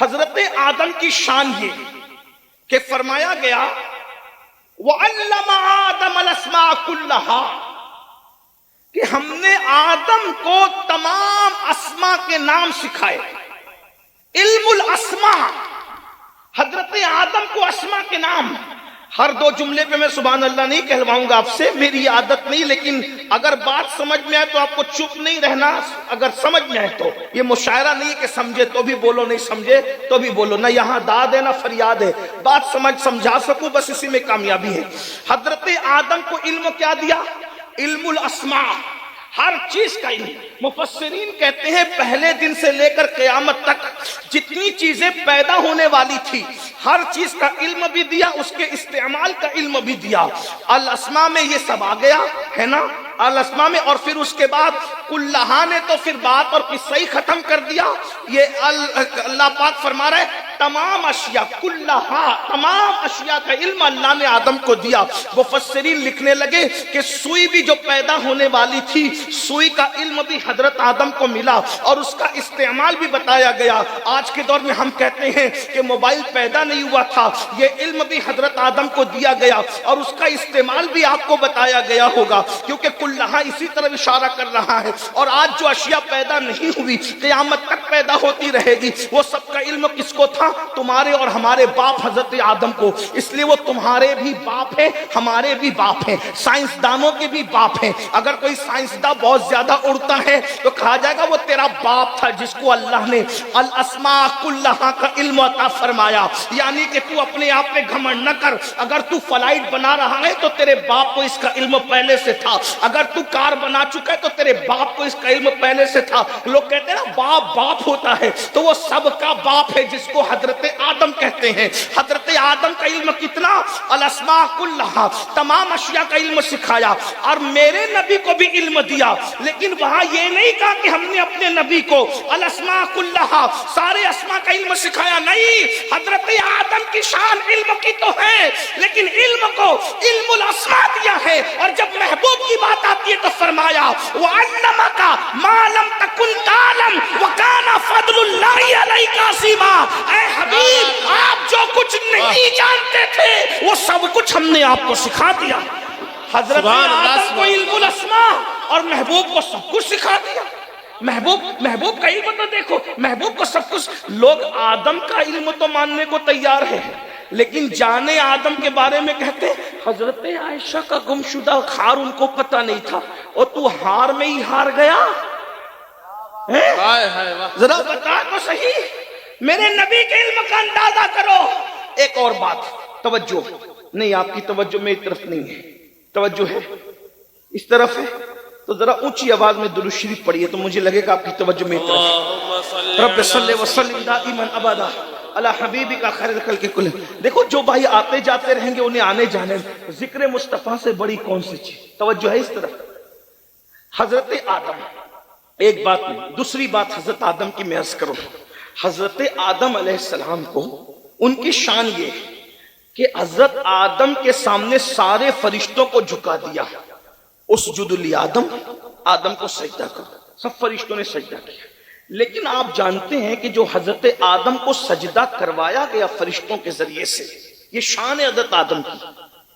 حضرت آدم کی شان یہ کہ فرمایا گیا وَعَلَّمَ آدَمَ الْأَسْمَاءَ كُلَّهَا، کہ ہم نے آدم کو تمام اسماء کے نام سکھائے۔ علم الاسماء، حضرت آدم کو اسماء کے نام۔ ہر دو جملے پہ میں سبحان اللہ نہیں کہلواؤں گا آپ سے، میری عادت نہیں، لیکن اگر بات سمجھ میں آئے تو آپ کو چپ نہیں رہنا، اگر سمجھ میں آئے تو۔ یہ مشاعرہ نہیں کہ سمجھے تو بھی بولو، نہیں سمجھے تو بھی بولو، نہ یہاں داد ہے نہ فریاد ہے، بات سمجھا سکوں بس اسی میں کامیابی ہے۔ حضرت آدم کو علم کیا دیا؟ علم الاسماء، ہر چیز کا علم۔ مفسرین کہتے ہیں پہلے دن سے لے کر قیامت تک جتنی چیزیں پیدا ہونے والی تھی ہر چیز کا علم بھی دیا، اس کے استعمال کا علم بھی دیا۔ الاسماء میں یہ سب آ گیا ہے نا، الاسماء میں۔ اور پھر اس کے بعد کلہا نے تو پھر بات اور قصہ ہی ختم کر دیا۔ یہ اللہ پاک فرما رہا ہے تمام اشیاء، کلہا، تمام اشیاء کا علم اللہ نے آدم کو دیا۔ مفسرین لکھنے لگے کہ سوئی بھی جو پیدا ہونے والی تھی، سوئی کا علم بھی حضرت آدم کو ملا اور اس کا استعمال بھی بتایا گیا۔ آج کے دور میں ہم کہتے ہیں کہ موبائل پیدا نہیں ہوا تھا، یہ علم بھی حضرت آدم کو دیا گیا اور اس کا استعمال بھی آپ کو بتایا گیا ہوگا، کیونکہ کلہا اسی طرح اشارہ کر رہا ہے۔ اور آج جو اشیاء پیدا نہیں ہوئی قیامت تک پیدا ہوتی رہے گی، وہ سب کا علم کس کو تھا؟ تمہارے اور ہمارے باپ حضرت آدم کو۔ اس لیے وہ تمہارے بھی باپ ہیں، ہمارے بھی باپ ہیں، سائنسدانوں کے بھی باپ ہیں۔ اگر کوئی سائنسداں بہت زیادہ اڑتا ہے تو کہا جائے گا وہ تیرا باپ تھا جس کو اللہ نے الاسماء کلہا کا علم عطا فرمایا۔ یعنی کہ تو اپنے آپ پہ گھمنڈ نہ کر، اگر تو فلائٹ بنا رہا ہے تو تیرے باپ کو اس کا علم پہلے سے تھا، اگر تو کار بنا چکا ہے تو تیرے باپ کو اس کا علم پہلے سے تھا۔ لوگ کہتے ہیں نا باپ باپ ہوتا ہے، تو وہ سب کا باپ ہے جس کو حضرت آدم کہتے ہیں۔ حضرت آدم کا علم کتنا؟ الاسماء کلہا، تمام اشیاء کا علم سکھایا۔ اور میرے نبی کو بھی علم دیا، لیکن وہاں یہ نہیں کہا کہ ہم نے اپنے نبی کو الاسماء کلہا، سارے اسماء کا علم سکھایا، نہیں۔ حضرت آدم کی شان علم کی تو ہے، لیکن علم کو علم الاسماء دیا ہے۔ اور جب محبوب کی بات آتی ہے تو فرمایا وَعَلَّمَكَ مَا لَمْ تَكُنْ تَعْلَمْ وَكَانَ فَضْلُ اللَّهِ عَلَيْكَ عَظِيمًا۔ اے حبیب، آپ جو کچھ نہیں جانتے تھے وہ سب کچھ ہم نے آپ کو سکھا دیا۔ حضرت آدم کو علم الاسماء اور محبوب کو سب کچھ سکھا دیا۔ محبوب کا علم تو دیکھو، محبوب کو سب کچھ۔ لوگ آدم کا علم تو ماننے کو تیار ہے، لیکن جانے آدم کے بارے میں کہتے حضرت عائشہ کا گمشدہ ہار ان کو پتہ نہیں تھا، اور تو ہار میں ہی ہار گیا۔ ذرا بتا تو صحیح، میرے نبی کے علم کا اندازہ کرو۔ ایک اور بات، توجہ نہیں، آپ کی توجہ میری طرف نہیں ہے، توجہ ہے اس طرف ہے، تو ذرا اونچی آواز میں درود شریف پڑھیے تو مجھے لگے گا آپ کی توجہ میری طرف ہے۔ رب صلی وسلم دائما ابدا علی حبیبک خیر الخلق کلہم۔ دیکھو جو بھائی آتے جاتے رہیں گے انہیں آنے جانے میں ذکر مصطفیٰ سے بڑی کون سی چیز، توجہ ہے اس طرف۔ حضرت آدم، ایک بات نہیں، دوسری بات حضرت آدم کی میں عرض کروں، حضرت آدم علیہ السلام کو ان کی شان یہ کہ حضرت آدم کے سامنے سارے فرشتوں کو جھکا دیا، اسجد لآدم، آدم کو سجدہ کرو، سب فرشتوں نے سجدہ کیا۔ لیکن آپ جانتے ہیں کہ جو حضرت آدم کو سجدہ کروایا گیا فرشتوں کے ذریعے سے، یہ شان ہے حضرت آدم کی،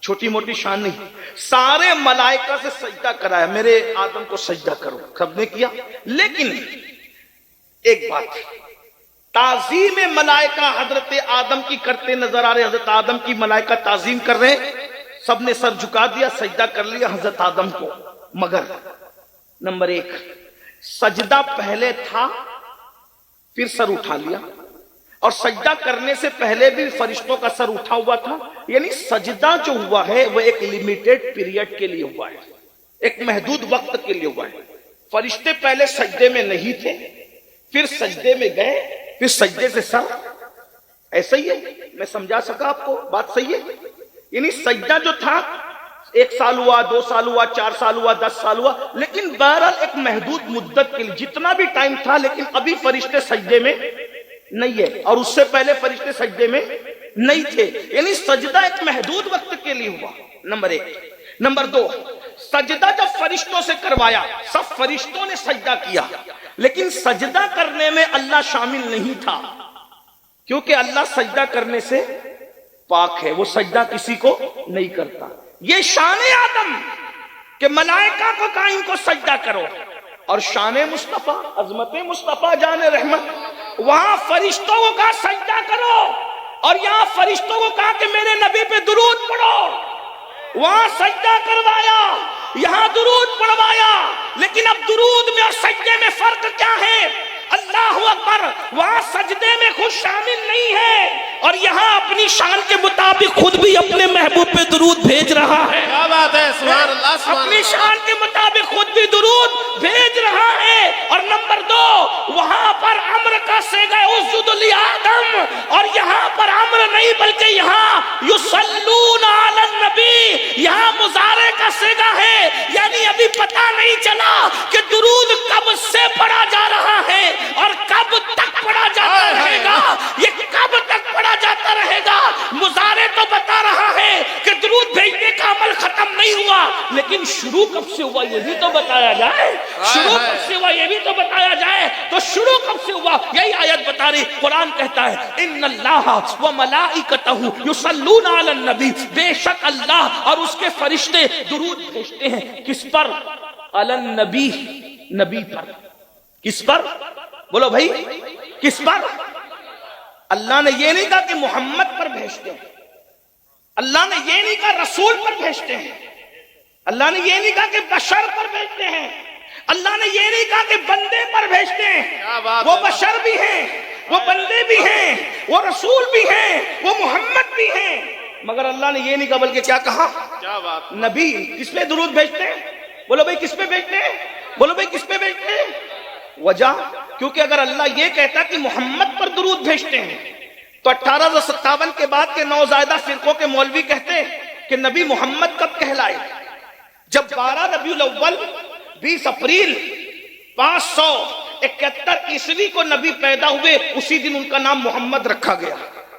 چھوٹی موٹی شان نہیں، سارے ملائکہ سے سجدہ کرایا، میرے آدم کو سجدہ کرو، سب نے کیا۔ لیکن ایک بات، تعظیم ملائکہ حضرت آدم کی کرتے نظر آ رہے، حضرت آدم کی ملائکہ تعظیم کر رہے، سب نے سر جھکا دیا، سجدہ کر لیا حضرت آدم کو، مگر نمبر ایک، سجدہ پہلے تھا پھر سر اٹھا لیا، اور سجدہ کرنے سے پہلے بھی فرشتوں کا سر اٹھا ہوا تھا، یعنی سجدہ جو ہوا ہے وہ ایک لیمیٹڈ پیریڈ کے لیے ہوا ہے، ایک محدود وقت کے لیے ہوا ہے۔ فرشتے پہلے سجدے میں نہیں تھے، پھر سجدے میں گئے، پھر سجدے سے سر، ایسا ہی ہے، میں سمجھا سکا آپ کو، بات صحیح ہے؟ یعنی سجدہ جو تھا 1 سال ہوا، 2 سال ہوا، 4 سال ہوا، 10 سال ہوا، لیکن بہرحال ایک محدود مدت کے لیے جتنا بھی ٹائم تھا، لیکن ابھی فرشتے سجدے میں نہیں ہے، اور اس سے پہلے فرشتے سجدے میں نہیں تھے، یعنی سجدہ ایک محدود وقت کے لیے ہوا، نمبر 1۔ نمبر 2، سجدہ جب فرشتوں سے کروایا، سب فرشتوں نے سجدہ کیا، لیکن سجدہ کرنے میں اللہ شامل نہیں تھا، کیونکہ اللہ سجدہ کرنے سے پاک ہے، وہ سجدہ کسی کو نہیں کرتا۔ یہ شان آدم کہ ملائکہ کو کہا ان کو سجدہ کرو، اور شان مصطفیٰ، عظمت مصطفیٰ جان رحمت، وہاں فرشتوں کو کہا سجدہ کرو، اور یہاں فرشتوں کو کہا کہ میرے نبی پہ درود پڑھو، وہاں سجدہ کروایا، یہاں درود پڑھوایا، لیکن اب درود میں اور سجدے میں فرق کیا ہے؟ اللہ اکبر، وہاں سجدے میں خود شامل نہیں ہے، اور یہاں اپنی شان کے مطابق خود بھی اپنے محبوب پہ درود بھیج رہا ہے۔ کیا بات ہے، سبحان اللہ، سبحان اپنی اللہ۔ شان کے مطابق خود بھی درود بھیج رہا ہے۔ اور نمبر 2، وہاں پر امر کا صیغہ اسجد لآدم، اور یہاں پر امر نہیں بلکہ یہاں یصلون علی النبی، یہاں مضارع کا صیغہ ہے، یعنی ابھی پتہ نہیں چلا کہ درود کب سے پڑھا جا رہا ہے اور کب تک پڑھا جاتا رہے گا، یہ کب تک پڑھا جاتا رہے گا۔ مضارع تو بتا رہا ہے کہ درود بھیجنے کا عمل ختم نہیں ہوا، لیکن شروع کب سے ہوا یہ بھی تو بتایا جائے، شروع کب سے ہوا یہ بھی تو بتایا جائے، تو شروع کب سے ہوا یہی آیت بتا رہی۔ قرآن کہتا ہے ان اللہ وملائکتہ یصلون علی النبی، بے شک اللہ اور اس کے فرشتے درود بھیجتے ہیں، کس پر؟ علی النبی، نبی پر۔ کس پر؟ بولو بھائی، کس پر؟ اللہ نے یہ نہیں کہا کہ محمد پر بھیجتے ہیں، اللہ نے یہ نہیں کہا رسول پر بھیجتے ہیں، اللہ نے یہ نہیں کہا کہ بشر پر بھیجتے ہیں، اللہ نے یہ نہیں کہا کہ بندے پر بھیجتے ہیں، وہ بشر بھی ہیں، وہ بندے بھی ہیں، وہ رسول بھی ہیں، وہ محمد بھی ہیں، مگر اللہ نے یہ نہیں کہا بلکہ کیا کہا؟ کیا بات، نبی۔ کس پہ درود بھیجتے ہیں؟ بولو بھائی کس پہ بھیجتے ہیں؟ بولو بھائی کس پہ بھیجتے ہیں؟ وجہ، کیونکہ اگر اللہ یہ کہتا کہ محمد پر درود بھیجتے ہیں تو 1857 کے بعد کے نوزائیدہ فرقوں کے مولوی کہتے کہ نبی محمد کب کہلائے؟ جب 12 ربیع الاول 20 اپریل 571 عیسوی کو نبی پیدا ہوئے، اسی دن ان کا نام محمد رکھا گیا۔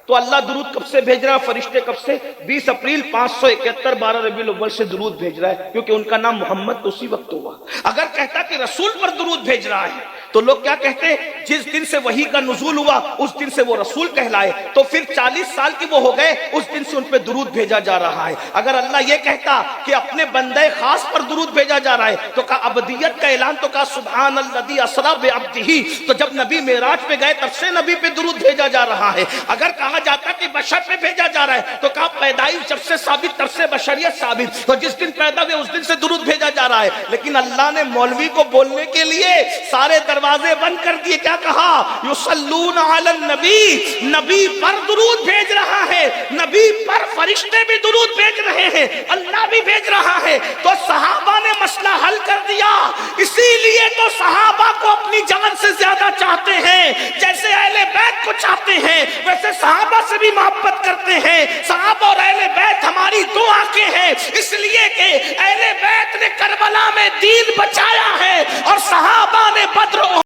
تو اللہ درود کب سے بھیج رہا ہے؟ فرشتے کب سے؟ 20 اپریل 571 12 ربیع الاول سے درود بھیج رہا ہے، کیونکہ ان کا نام محمد تو اسی وقت ہوا۔ اگر کہتا کہ رسول پر درود بھیج رہا ہے تو لوگ کیا کہتے؟ جس دن سے وحی کا نزول ہوا اس دن سے وہ رسول کہلائے، تو پھر 40 سال کی وہ ہو گئے، اس دن سے ان پہ درود بھیجا جا رہا ہے۔ اگر اللہ یہ کہتا کہ اپنے بندے خاص پر درود بھیجا جا رہا ہے تو کہا عبدیت کا اعلان، تو کہا سبحان الذی اسری بعبدہ، تو جب نبی معراج پہ گئے تب سے نبی پہ درود بھیجا جا رہا ہے۔ اگر کہا جاتا کہ بشر پہ بھیجا جا رہا ہے، تو کہا پیدائش جب سے ثابت تب سے بشریت ثابت، تو جس دن پیدا ہوئے اس دن سے درود بھیجا جا رہا ہے۔ لیکن اللہ نے مولوی کو بولنے کے لیے سارے دروازے بند کر دیے، کیا کہا؟ یصلون علی النبی، نبی پر درود بھیج رہا ہے، نبی پر فرشتے بھی درود بھیج رہے ہیں، اللہ بھی بھیج رہا ہے۔ تو صحابہ نے مسئلہ حل کر دیا، اسی لیے تو صحابہ کو اپنی جان سے زیادہ چاہتے ہیں، جیسے اہل بیت کو چاہتے ہیں ویسے صحابہ سے بھی محبت کرتے ہیں۔ صحابہ اور اہل بیت ہماری دو آنکھیں ہیں، اس لیے کہ اہل بیت نے کربلا میں دین بچایا ہے اور صحابہ نے بدر